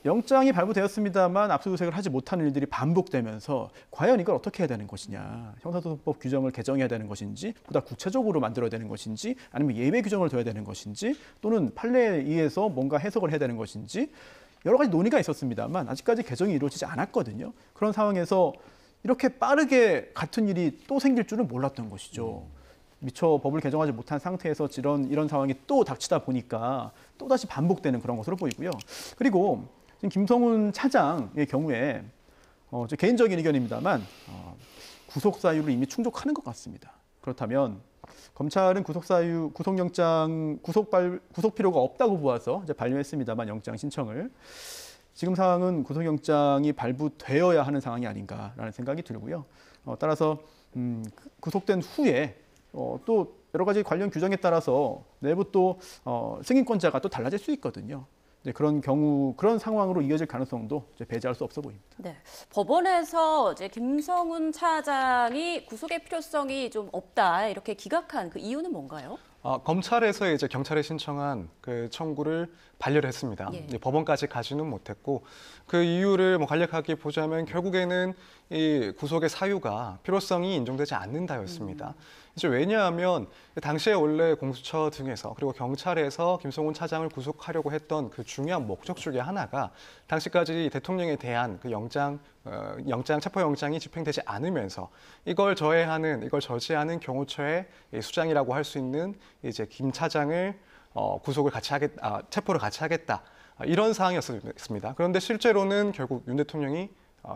영장이 발부되었습니다만 압수수색을 하지 못하는 일들이 반복되면서 과연 이걸 어떻게 해야 되는 것이냐. 형사소송법 규정을 개정해야 되는 것인지 보다 구체적으로 만들어야 되는 것인지 아니면 예외 규정을 둬야 되는 것인지 또는 판례에 의해서 뭔가 해석을 해야 되는 것인지 여러 가지 논의가 있었습니다만 아직까지 개정이 이루어지지 않았거든요. 그런 상황에서 이렇게 빠르게 같은 일이 또 생길 줄은 몰랐던 것이죠. 미처 법을 개정하지 못한 상태에서 이런 상황이 또 닥치다 보니까 또다시 반복되는 그런 것으로 보이고요. 그리고 지금 김성훈 차장의 경우에 제 개인적인 의견입니다만 구속 사유를 이미 충족하는 것 같습니다. 그렇다면 검찰은 구속 필요가 없다고 보아서 이제 발료했습니다만 영장 신청을 지금 상황은 구속영장이 발부되어야 하는 상황이 아닌가라는 생각이 들고요. 따라서 구속된 후에 또 여러 가지 관련 규정에 따라서 내부 또 승인권자가 또 달라질 수 있거든요. 그런 경우 그런 상황으로 이어질 가능성도 이제 배제할 수 없어 보입니다. 네, 법원에서 이제 김성훈 차장이 구속의 필요성이 좀 없다 이렇게 기각한 그 이유는 뭔가요? 검찰에서 이제 경찰에 신청한 그 청구를 반려를 했습니다. 예. 이제 법원까지 가지는 못했고 그 이유를 뭐 간략하게 보자면 결국에는 이 구속의 사유가 필요성이 인정되지 않는다였습니다. 이제 왜냐하면 당시에 원래 공수처 등에서 그리고 경찰에서 김성훈 차장을 구속하려고 했던 그 중요한 목적 중에 하나가 당시까지 대통령에 대한 그 체포영장이 집행되지 않으면서 이걸 저지하는 경호처의 수장이라고 할 수 있는 이제 김 차장을 체포를 같이 하겠다. 이런 사항이었습니다. 그런데 실제로는 결국 윤 대통령이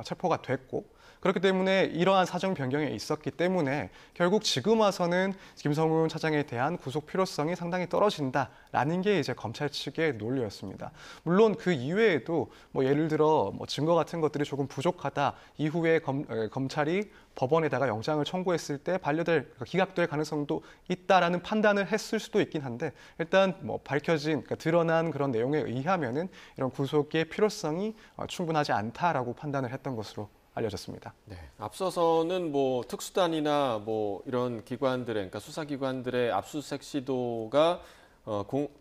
체포가 됐고 그렇기 때문에 이러한 사정 변경에 있었기 때문에 결국 지금 와서는 김성훈 차장에 대한 구속 필요성이 상당히 떨어진다라는 게 이제 검찰 측의 논리였습니다. 물론 그 이외에도 뭐 예를 들어 뭐 증거 같은 것들이 조금 부족하다 이후에 검찰이 법원에다가 영장을 청구했을 때 기각될 가능성도 있다라는 판단을 했을 수도 있긴 한데 일단 뭐 그러니까 드러난 그런 내용에 의하면은 이런 구속의 필요성이 충분하지 않다라고 판단을 했던 것으로 알려졌습니다. 네, 앞서서는 뭐 특수단이나 뭐 이런 그러니까 수사기관들의 압수수색 시도가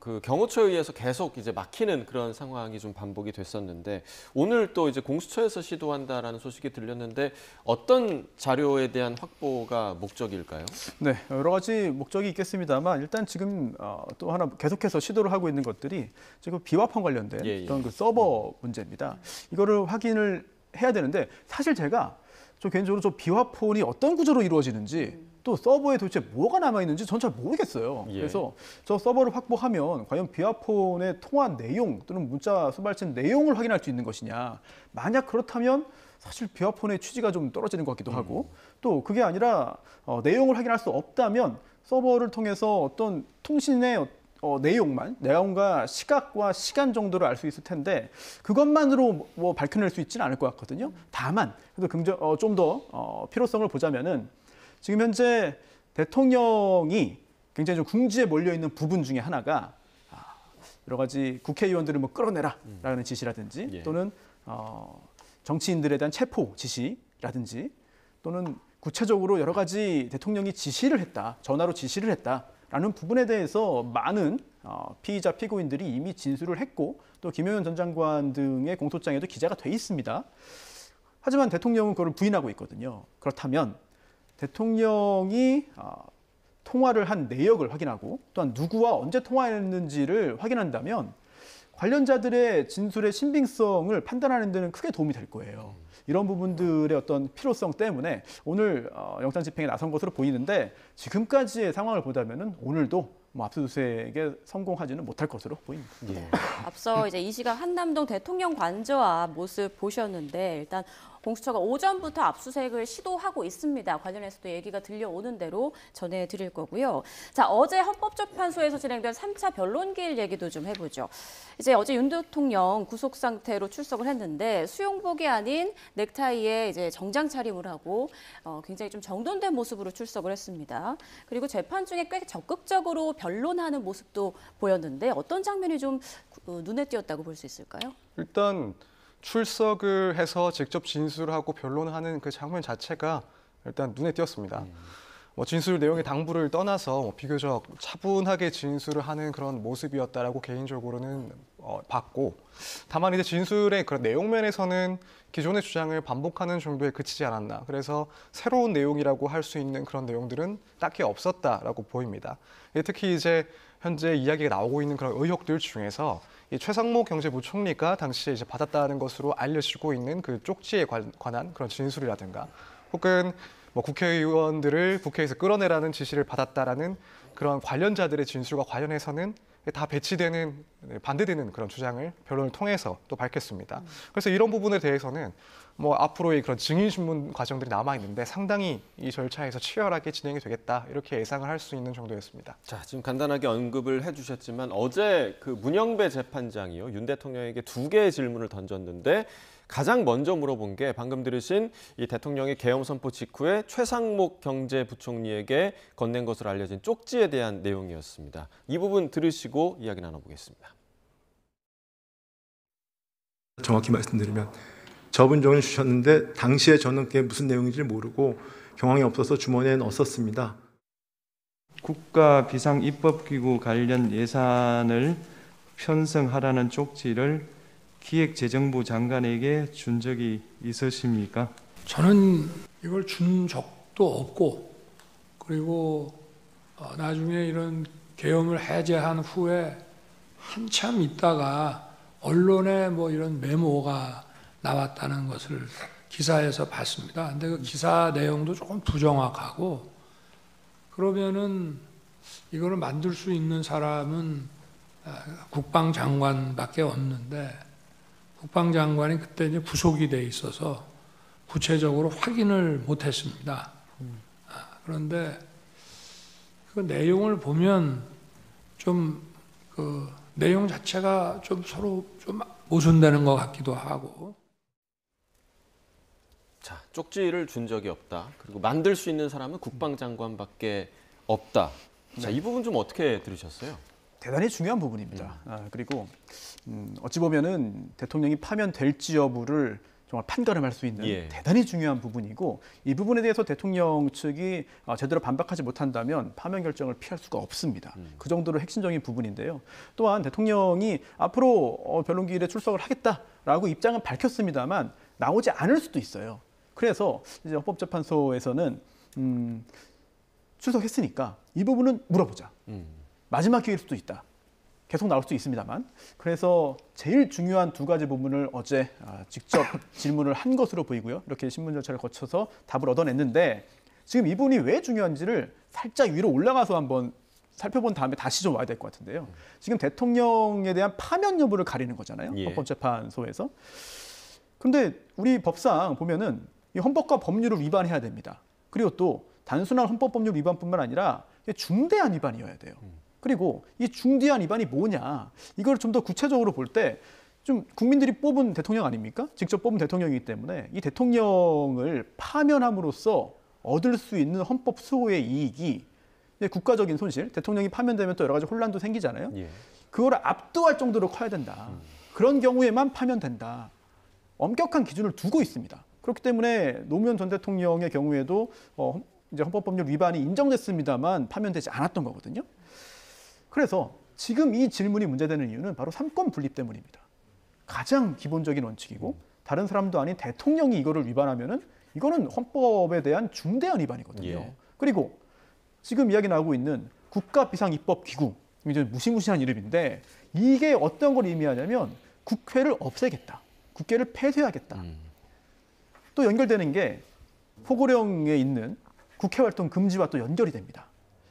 그 경호처에 의해서 계속 이제 막히는 그런 상황이 좀 반복이 됐었는데 오늘 또 이제 공수처에서 시도한다라는 소식이 들렸는데 어떤 자료에 대한 확보가 목적일까요? 네, 여러 가지 목적이 있겠습니다만 일단 지금 또 하나 계속해서 시도를 하고 있는 것들이 지금 비화폰 관련된 그런 그 서버 문제입니다. 이거를 확인을 해야 되는데 사실 저 개인적으로 저 비화폰이 어떤 구조로 이루어지는지 또 서버에 도대체 뭐가 남아있는지 전 잘 모르겠어요. 그래서 저 서버를 확보하면 과연 비화폰의 통화 내용 또는 문자 수발친 내용을 확인할 수 있는 것이냐. 만약 그렇다면 사실 비화폰의 취지가 좀 떨어지는 것 같기도 하고 또 그게 아니라 내용을 확인할 수 없다면 서버를 통해서 어떤 통신의 내용과 시각과 시간 정도를 알 수 있을 텐데 그것만으로 뭐 밝혀낼 수 있지는 않을 것 같거든요. 다만 그래도 좀 더 필요성을 보자면은 지금 현재 대통령이 굉장히 좀 궁지에 몰려 있는 부분 중에 하나가 여러 가지 국회의원들을 뭐 끌어내라라는 지시라든지 또는 정치인들에 대한 체포 지시라든지 또는 구체적으로 여러 가지 대통령이 지시를 했다, 전화로 지시를 했다라는 부분에 대해서 많은 피의자, 피고인들이 이미 진술을 했고 또 김용현 전 장관 등의 공소장에도 기재가 돼 있습니다. 하지만 대통령은 그걸 부인하고 있거든요. 그렇다면 대통령이 통화를 한 내역을 확인하고 또한 누구와 언제 통화했는지를 확인한다면 관련자들의 진술의 신빙성을 판단하는 데는 크게 도움이 될 거예요. 이런 부분들의 어떤 필요성 때문에 오늘 영장 집행에 나선 것으로 보이는데 지금까지의 상황을 보자면은 오늘도 압수수색에 성공하지는 못할 것으로 보입니다. 예. 앞서 이제 이 시각 한남동 대통령 관저 앞 모습 보셨는데 일단 공수처가 오전부터 압수수색을 시도하고 있습니다. 관련해서도 얘기가 들려오는 대로 전해드릴 거고요. 자, 어제 헌법재판소에서 진행된 3차 변론기일 얘기도 좀 해보죠. 이제 어제 윤 대통령 구속 상태로 출석을 했는데 수용복이 아닌 넥타이에 이제 정장 차림을 하고 굉장히 좀 정돈된 모습으로 출석을 했습니다. 그리고 재판 중에 꽤 적극적으로 변론하는 모습도 보였는데 어떤 장면이 좀 눈에 띄었다고 볼 수 있을까요? 일단 출석을 해서 직접 진술하고 변론하는 그 장면 자체가 일단 눈에 띄었습니다. 진술 내용의 당부를 떠나서 비교적 차분하게 진술을 하는 그런 모습이었다라고 개인적으로는 봤고, 다만 이제 진술의 그런 내용 면에서는 기존의 주장을 반복하는 정도에 그치지 않았나. 그래서 새로운 내용이라고 할 수 있는 그런 내용들은 딱히 없었다라고 보입니다. 특히 이제 현재 이야기가 나오고 있는 그런 의혹들 중에서 이 최상목 경제부총리가 당시에 이제 받았다는 것으로 알려지고 있는 그 쪽지에 관한 그런 진술이라든가, 혹은 국회의원들을 국회에서 끌어내라는 지시를 받았다라는 그런 관련자들의 진술과 관련해서는 다 배치되는, 반대되는 그런 주장을 변론을 통해서 또 밝혔습니다. 그래서 이런 부분에 대해서는 앞으로의 그런 증인신문 과정들이 남아있는데 상당히 이 절차에서 치열하게 진행이 되겠다, 이렇게 예상을 할 수 있는 정도였습니다. 자, 지금 간단하게 언급을 해주셨지만 어제 그 문영배 재판장이요, 윤 대통령에게 2개의 질문을 던졌는데 가장 먼저 물어본 게 방금 들으신 이 대통령의 계엄 선포 직후에 최상목 경제부총리에게 건넨 것으로 알려진 쪽지에 대한 내용이었습니다. 이 부분 들으시고 이야기 나눠보겠습니다. 정확히 말씀드리면 저분종을 주셨는데 당시에 저는 그게 무슨 내용인지 모르고 경황이 없어서 주머니에 넣었습니다. 국가 비상입법기구 관련 예산을 편성하라는 쪽지를 기획재정부 장관에게 준 적이 있으십니까? 저는 이걸 준 적도 없고, 그리고 나중에 이런 계엄을 해제한 후에 한참 있다가 언론에 이런 메모가 나왔다는 것을 기사에서 봤습니다. 근데 그 기사 내용도 조금 부정확하고, 그러면은 이거를 만들 수 있는 사람은 국방장관밖에 없는데, 국방장관이 그때 이제 구속이 돼 있어서 구체적으로 확인을 못했습니다. 그런데 그 내용을 보면 좀 그 내용 자체가 좀 서로 좀 모순되는 것 같기도 하고. 자, 쪽지를 준 적이 없다. 그리고 만들 수 있는 사람은 국방장관밖에 없다. 자, 이 부분 좀 어떻게 들으셨어요? 대단히 중요한 부분입니다. 그리고 어찌 보면은 대통령이 파면될지 여부를 정말 판가름할 수 있는 대단히 중요한 부분이고, 이 부분에 대해서 대통령 측이 제대로 반박하지 못한다면 파면 결정을 피할 수가 없습니다. 그 정도로 핵심적인 부분인데요. 또한 대통령이 앞으로 변론기일에 출석을 하겠다라고 입장은 밝혔습니다만 나오지 않을 수도 있어요. 그래서 이제 헌법재판소에서는 출석했으니까 이 부분은 물어보자. 마지막 기회일 수도 있다. 계속 나올 수도 있습니다만. 그래서 제일 중요한 2가지 부분을 어제 직접 질문을 한 것으로 보이고요. 이렇게 신문 절차를 거쳐서 답을 얻어냈는데, 지금 이 부분이 왜 중요한지를 살짝 위로 올라가서 한번 살펴본 다음에 다시 좀 와야 될 것 같은데요. 지금 대통령에 대한 파면 여부를 가리는 거잖아요. 헌법재판소에서. 그런데 우리 법상 보면은 이 헌법과 법률을 위반해야 됩니다. 그리고 또 단순한 헌법법률 위반뿐만 아니라 중대한 위반이어야 돼요. 그리고 이 중대한 위반이 뭐냐, 이걸 좀 더 구체적으로 볼 때 좀 국민들이 뽑은 대통령 아닙니까? 직접 뽑은 대통령이기 때문에 이 대통령을 파면함으로써 얻을 수 있는 헌법 수호의 이익이 국가적인 손실, 대통령이 파면되면 또 여러 가지 혼란도 생기잖아요. 그거를 압도할 정도로 커야 된다. 그런 경우에만 파면된다. 엄격한 기준을 두고 있습니다. 그렇기 때문에 노무현 전 대통령의 경우에도 이제 헌법법률 위반이 인정됐습니다만 파면되지 않았던 거거든요. 그래서 지금 이 질문이 문제되는 이유는 바로 삼권 분립 때문입니다. 가장 기본적인 원칙이고, 다른 사람도 아닌 대통령이 이거를 위반하면은 이거는 헌법에 대한 중대한 위반이거든요. 그리고 지금 이야기 나오고 있는 국가비상입법기구, 굉장히 무시무시한 이름인데 이게 어떤 걸 의미하냐면 국회를 없애겠다, 국회를 폐쇄하겠다. 또 연결되는 게 포고령에 있는 국회활동 금지와 또 연결이 됩니다.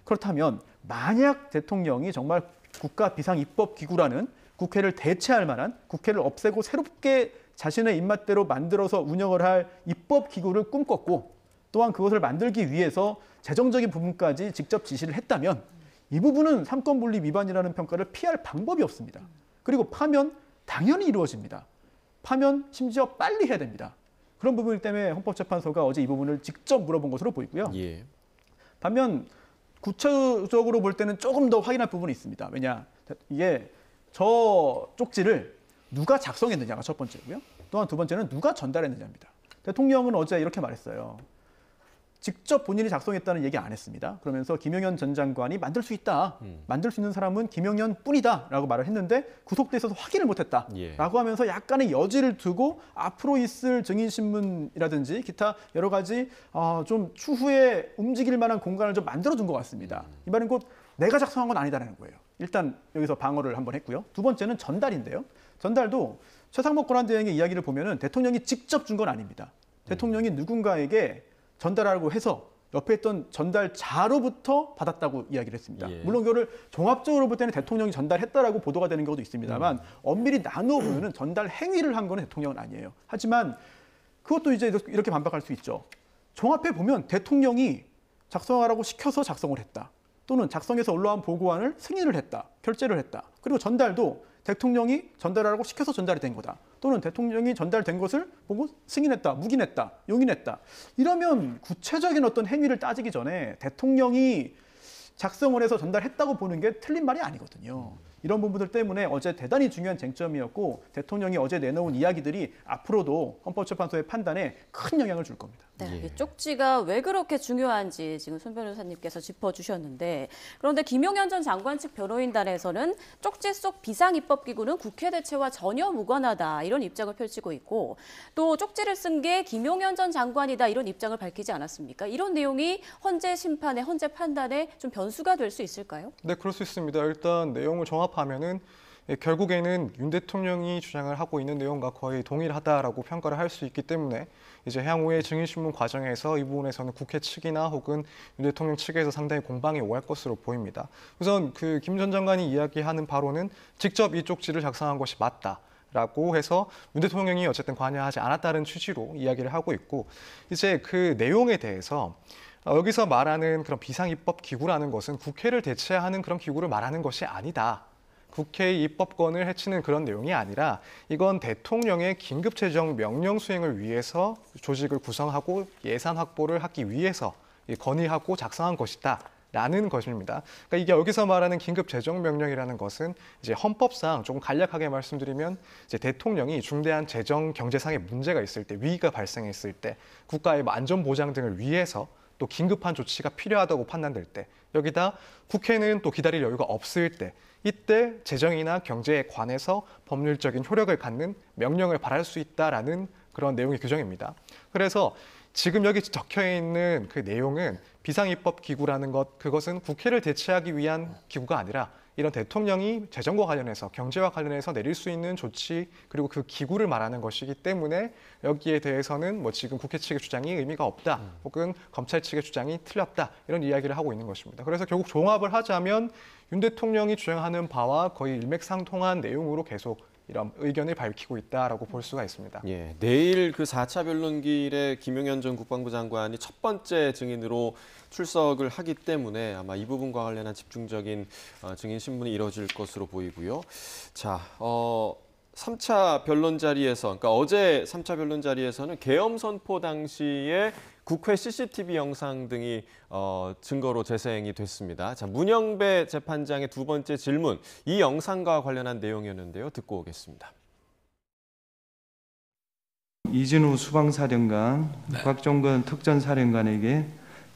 그렇다면 만약 대통령이 정말 국가비상입법기구라는 국회를 대체할 만한, 국회를 없애고 새롭게 자신의 입맛대로 만들어서 운영을 할 입법기구를 꿈꿨고 또한 그것을 만들기 위해서 재정적인 부분까지 직접 지시를 했다면 이 부분은 삼권분립 위반이라는 평가를 피할 방법이 없습니다. 그리고 파면 당연히 이루어집니다. 파면 심지어 빨리 해야 됩니다. 그런 부분 때문에 헌법재판소가 어제 이 부분을 직접 물어본 것으로 보이고요. 예. 반면 구체적으로 볼 때는 조금 더 확인할 부분이 있습니다. 왜냐, 이게 저 쪽지를 누가 작성했느냐가 첫 번째고요. 또한 두 번째는 누가 전달했느냐입니다. 대통령은 어제 이렇게 말했어요. 직접 본인이 작성했다는 얘기 안 했습니다. 그러면서 김용현 전 장관이 만들 수 있다. 만들 수 있는 사람은 김용현 뿐이다 라고 말을 했는데 구속돼 있어서 확인을 못했다 라고 하면서 약간의 여지를 두고 앞으로 있을 증인신문이라든지 기타 여러 가지 좀 추후에 움직일 만한 공간을 좀 만들어준 것 같습니다. 이 말은 곧 내가 작성한 건 아니다라는 거예요. 일단 여기서 방어를 한번 했고요. 두 번째는 전달인데요. 전달도 최상목 권한대행의 이야기를 보면은 대통령이 직접 준 건 아닙니다. 대통령이 누군가에게 전달하라고 해서 옆에 있던 전달자로부터 받았다고 이야기를 했습니다. 예. 물론 그거를 종합적으로 볼 때는 대통령이 전달했다라고 보도가 되는 경우도 있습니다만 엄밀히 나누어 보면은 전달 행위를 한 거는 대통령은 아니에요. 하지만 그것도 이제 이렇게 반박할 수 있죠. 종합해 보면 대통령이 작성하라고 시켜서 작성을 했다. 또는 작성해서 올라온 보고안을 승인을 했다. 결재를 했다. 그리고 전달도 대통령이 전달하라고 시켜서 전달이 된 거다. 또는 대통령이 전달된 것을 보고 승인했다, 묵인했다, 용인했다. 이러면 구체적인 어떤 행위를 따지기 전에 대통령이 작성을 해서 전달했다고 보는 게 틀린 말이 아니거든요. 이런 부분들 때문에 어제 대단히 중요한 쟁점이었고 대통령이 어제 내놓은 이야기들이 앞으로도 헌법재판소의 판단에 큰 영향을 줄 겁니다. 네, 이 쪽지가 왜 그렇게 중요한지 지금 손 변호사님께서 짚어주셨는데 그런데 김용현 전 장관 측 변호인단에서는 쪽지 속 비상입법기구는 국회 대체와 전혀 무관하다 이런 입장을 펼치고 있고 또 쪽지를 쓴 게 김용현 전 장관이다 이런 입장을 밝히지 않았습니까? 이런 내용이 헌재 심판에 헌재 판단에 좀 변수가 될 수 있을까요? 네, 그럴 수 있습니다. 일단 내용을 종합하면은 결국에는 윤 대통령이 주장을 하고 있는 내용과 거의 동일하다라고 평가를 할 수 있기 때문에 이제 향후의 증인신문 과정에서 이 부분에서는 국회 측이나 혹은 윤 대통령 측에서 상당히 공방이 오갈 것으로 보입니다. 우선 그 김 전 장관이 이야기하는 바로는 직접 이 쪽지를 작성한 것이 맞다라고 해서 윤 대통령이 어쨌든 관여하지 않았다는 취지로 이야기를 하고 있고 이제 그 내용에 대해서 여기서 말하는 그런 비상입법기구라는 것은 국회를 대체하는 그런 기구를 말하는 것이 아니다. 국회의 입법권을 해치는 그런 내용이 아니라 이건 대통령의 긴급재정 명령 수행을 위해서 조직을 구성하고 예산 확보를 하기 위해서 건의하고 작성한 것이다. 라는 것입니다. 그러니까 이게 여기서 말하는 긴급재정명령이라는 것은 이제 헌법상 조금 간략하게 말씀드리면 이제 대통령이 중대한 재정 경제상의 문제가 있을 때 위기가 발생했을 때 국가의 안전 보장 등을 위해서 또 긴급한 조치가 필요하다고 판단될 때 여기다 국회는 또 기다릴 여유가 없을 때 이때 재정이나 경제에 관해서 법률적인 효력을 갖는 명령을 발할 수 있다라는 그런 내용의 규정입니다. 그래서 지금 여기 적혀 있는 그 내용은 비상입법기구라는 그것은 국회를 대체하기 위한 기구가 아니라 이런 대통령이 재정과 관련해서 경제와 관련해서 내릴 수 있는 조치 그리고 그 기구를 말하는 것이기 때문에 여기에 대해서는 뭐 지금 국회 측의 주장이 의미가 없다 혹은 검찰 측의 주장이 틀렸다 이런 이야기를 하고 있는 것입니다. 그래서 결국 종합을 하자면 윤 대통령이 주장하는 바와 거의 일맥상통한 내용으로 계속 이런 의견을 밝히고 있다라고 볼 수가 있습니다. 예, 내일 그 4차 변론길에 김용현 전 국방부 장관이 첫 번째 증인으로 출석을 하기 때문에 아마 이 부분과 관련한 집중적인 증인 신문이 이뤄질 것으로 보이고요. 자, 3차 변론 자리에서, 그러니까 어제 3차 변론 자리에서는 계엄 선포 당시에 국회 CCTV 영상 등이 증거로 재생이 됐습니다. 자, 문영배 재판장의 두 번째 질문, 이 영상과 관련한 내용이었는데요. 듣고 오겠습니다. 이진우 수방사령관, 곽종건 특전사령관에게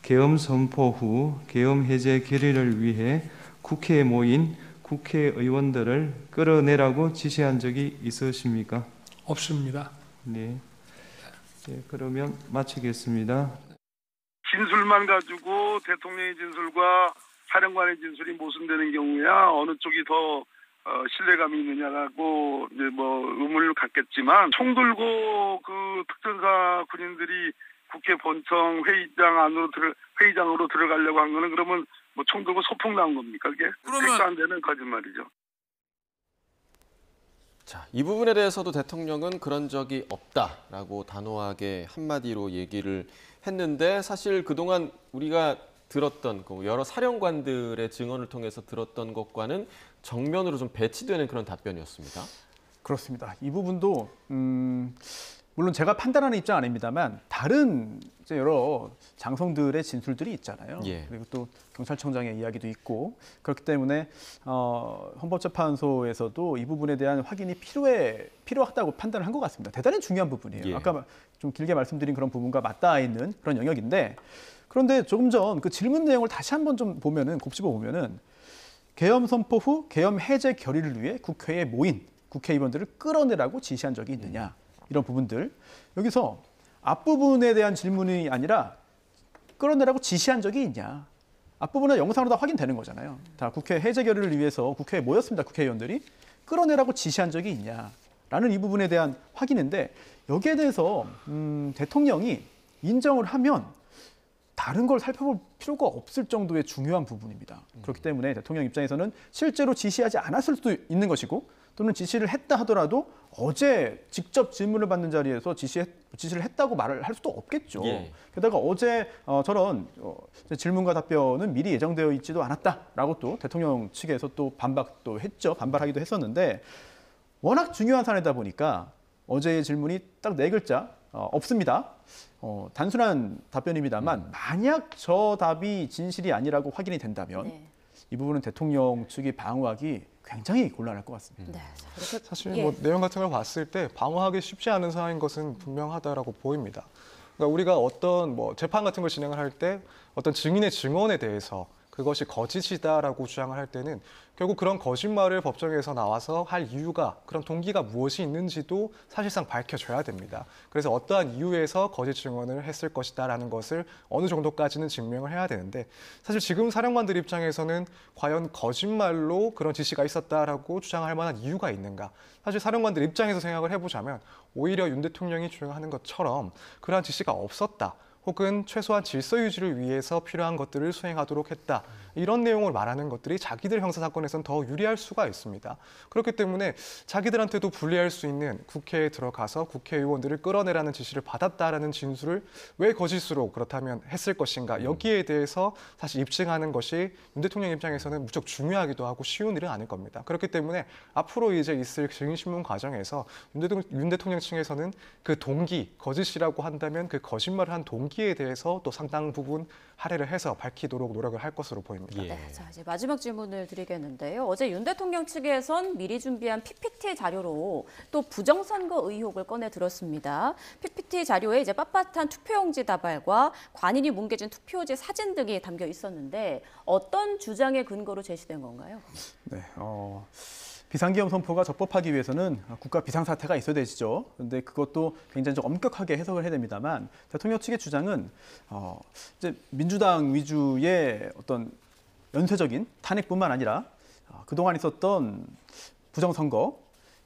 계엄 선포 후 계엄 해제 결의를 위해 국회에 모인 국회의원들을 끌어내라고 지시한 적이 있으십니까? 없습니다. 네. 네, 그러면 마치겠습니다. 진술만 가지고 대통령의 진술과 사령관의 진술이 모순되는 경우야 어느 쪽이 더 신뢰감이 있느냐라고 이제 뭐 의문을 갖겠지만 총 들고 그 특전사 군인들이 국회 본청 회의장으로 들어가려고 한 거는 그러면 뭐 총 들고 소풍 나온 겁니까? 그게 그러면 안 되는 거짓말이죠. 자, 이 부분에 대해서도 대통령은 그런 적이 없다라고 단호하게 한마디로 얘기를 했는데 사실 그동안 우리가 들었던 여러 사령관들의 증언을 통해서 들었던 것과는 정면으로 좀 배치되는 그런 답변이었습니다. 그렇습니다. 이 부분도 물론 제가 판단하는 입장 아닙니다만 다른 이제 여러 장성들의 진술들이 있잖아요. 예. 그리고 또 경찰청장의 이야기도 있고 그렇기 때문에 헌법재판소에서도 이 부분에 대한 확인이 필요하다고 판단을 한 것 같습니다. 대단히 중요한 부분이에요. 예. 아까 좀 길게 말씀드린 그런 부분과 맞닿아 있는 그런 영역인데 그런데 조금 전 그 질문 내용을 다시 한번 좀 곱씹어 보면은 계엄 선포 후 계엄 해제 결의를 위해 국회에 모인 국회의원들을 끌어내라고 지시한 적이 있느냐 이런 부분들 여기서 앞부분에 대한 질문이 아니라 끌어내라고 지시한 적이 있냐 앞부분은 영상으로 다 확인되는 거잖아요. 다 국회 해제 결의를 위해서 국회에 모였습니다. 국회의원들이 끌어내라고 지시한 적이 있냐라는 이 부분에 대한 확인인데 여기에 대해서 대통령이 인정을 하면 다른 걸 살펴볼 필요가 없을 정도의 중요한 부분입니다. 그렇기 때문에 대통령 입장에서는 실제로 지시하지 않았을 수도 있는 것이고 또는 지시를 했다 하더라도 어제 직접 질문을 받는 자리에서 지시를 했다고 말을 할 수도 없겠죠. 예. 게다가 어제 저런 질문과 답변은 미리 예정되어 있지도 않았다라고 또 대통령 측에서 또 반박도 했죠. 반발하기도 했었는데 워낙 중요한 사안이다 보니까 어제의 질문이 딱 4글자 없습니다. 단순한 답변입니다만 만약 저 답이 진실이 아니라고 확인이 된다면 이 부분은 대통령 측이 방어하기 굉장히 곤란할 것 같습니다. 네. 사실 예. 뭐 내용 같은 걸 봤을 때 방어하기 쉽지 않은 사안인 것은 분명하다라고 보입니다. 그러니까 우리가 어떤 뭐 재판 같은 걸 진행을 할 때 어떤 증인의 증언에 대해서 그것이 거짓이다라고 주장을 할 때는 결국 그런 거짓말을 법정에서 나와서 할 이유가 그런 동기가 무엇이 있는지도 사실상 밝혀져야 됩니다. 그래서 어떠한 이유에서 거짓 증언을 했을 것이다라는 것을 어느 정도까지는 증명을 해야 되는데 사실 지금 사령관들 입장에서는 과연 거짓말로 그런 지시가 있었다라고 주장할 만한 이유가 있는가? 사실 사령관들 입장에서 생각을 해보자면 오히려 윤 대통령이 주장하는 것처럼 그러한 지시가 없었다. 혹은 최소한 질서 유지를 위해서 필요한 것들을 수행하도록 했다. 이런 내용을 말하는 것들이 자기들 형사사건에서는 더 유리할 수가 있습니다. 그렇기 때문에 자기들한테도 불리할 수 있는 국회에 들어가서 국회의원들을 끌어내라는 지시를 받았다라는 진술을 왜 거짓으로 그렇다면 했을 것인가. 여기에 대해서 사실 입증하는 것이 윤 대통령 입장에서는 무척 중요하기도 하고 쉬운 일은 아닐 겁니다. 그렇기 때문에 앞으로 이제 있을 증인신문 과정에서 윤 대통령 측에서는 그 동기, 거짓이라고 한다면 그 거짓말을 한 동기에 대해서 또 상당 부분 할애를 해서 밝히도록 노력을 할 것으로 보입니다. 네, 자 이제 마지막 질문을 드리겠는데요. 어제 윤 대통령 측에선 미리 준비한 PPT 자료로 또 부정선거 의혹을 꺼내 들었습니다. PPT 자료에 이제 빳빳한 투표용지 다발과 관인이 뭉개진 투표지 사진 등이 담겨 있었는데 어떤 주장의 근거로 제시된 건가요? 네, 비상계엄 선포가 적법하기 위해서는 국가 비상사태가 있어야 되시죠. 그런데 그것도 굉장히 좀 엄격하게 해석을 해야 됩니다만 대통령 측의 주장은 이제 민주당 위주의 어떤 연쇄적인 탄핵뿐만 아니라 그동안 있었던 부정선거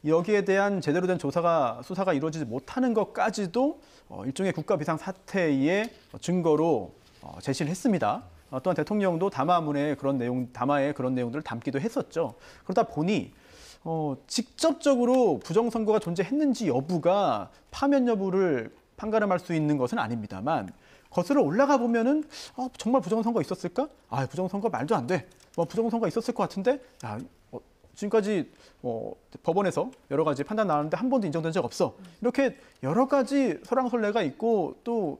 여기에 대한 제대로 된 수사가 이루어지지 못하는 것까지도 일종의 국가 비상사태의 증거로 제시를 했습니다. 또한 대통령도 담화에 그런 내용들을 담기도 했었죠. 그러다 보니 직접적으로 부정선거가 존재했는지 여부가 파면 여부를 판가름할 수 있는 것은 아닙니다만 거슬러 올라가 보면은 정말 부정선거 있었을까? 부정선거 말도 안 돼. 부정선거 있었을 것 같은데 지금까지 법원에서 여러 가지 판단 나왔는데 한 번도 인정된 적 없어. 이렇게 여러 가지 설왕설래가 있고 또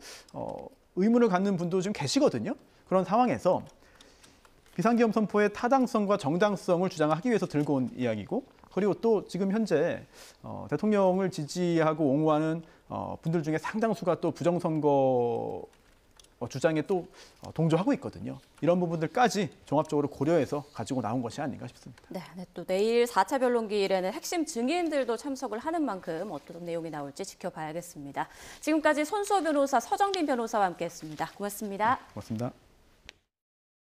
의문을 갖는 분도 지금 계시거든요. 그런 상황에서 비상계엄 선포의 타당성과 정당성을 주장하기 위해서 들고 온 이야기고 그리고 또 지금 현재 대통령을 지지하고 옹호하는 분들 중에 상당수가 또 부정선거와 주장에 또 동조하고 있거든요. 이런 부분들까지 종합적으로 고려해서 가지고 나온 것이 아닌가 싶습니다. 네, 또 내일 4차 변론기일에는 핵심 증인들도 참석을 하는 만큼 어떤 내용이 나올지 지켜봐야겠습니다. 지금까지 손수호 변호사, 서정빈 변호사와 함께했습니다. 고맙습니다. 고맙습니다.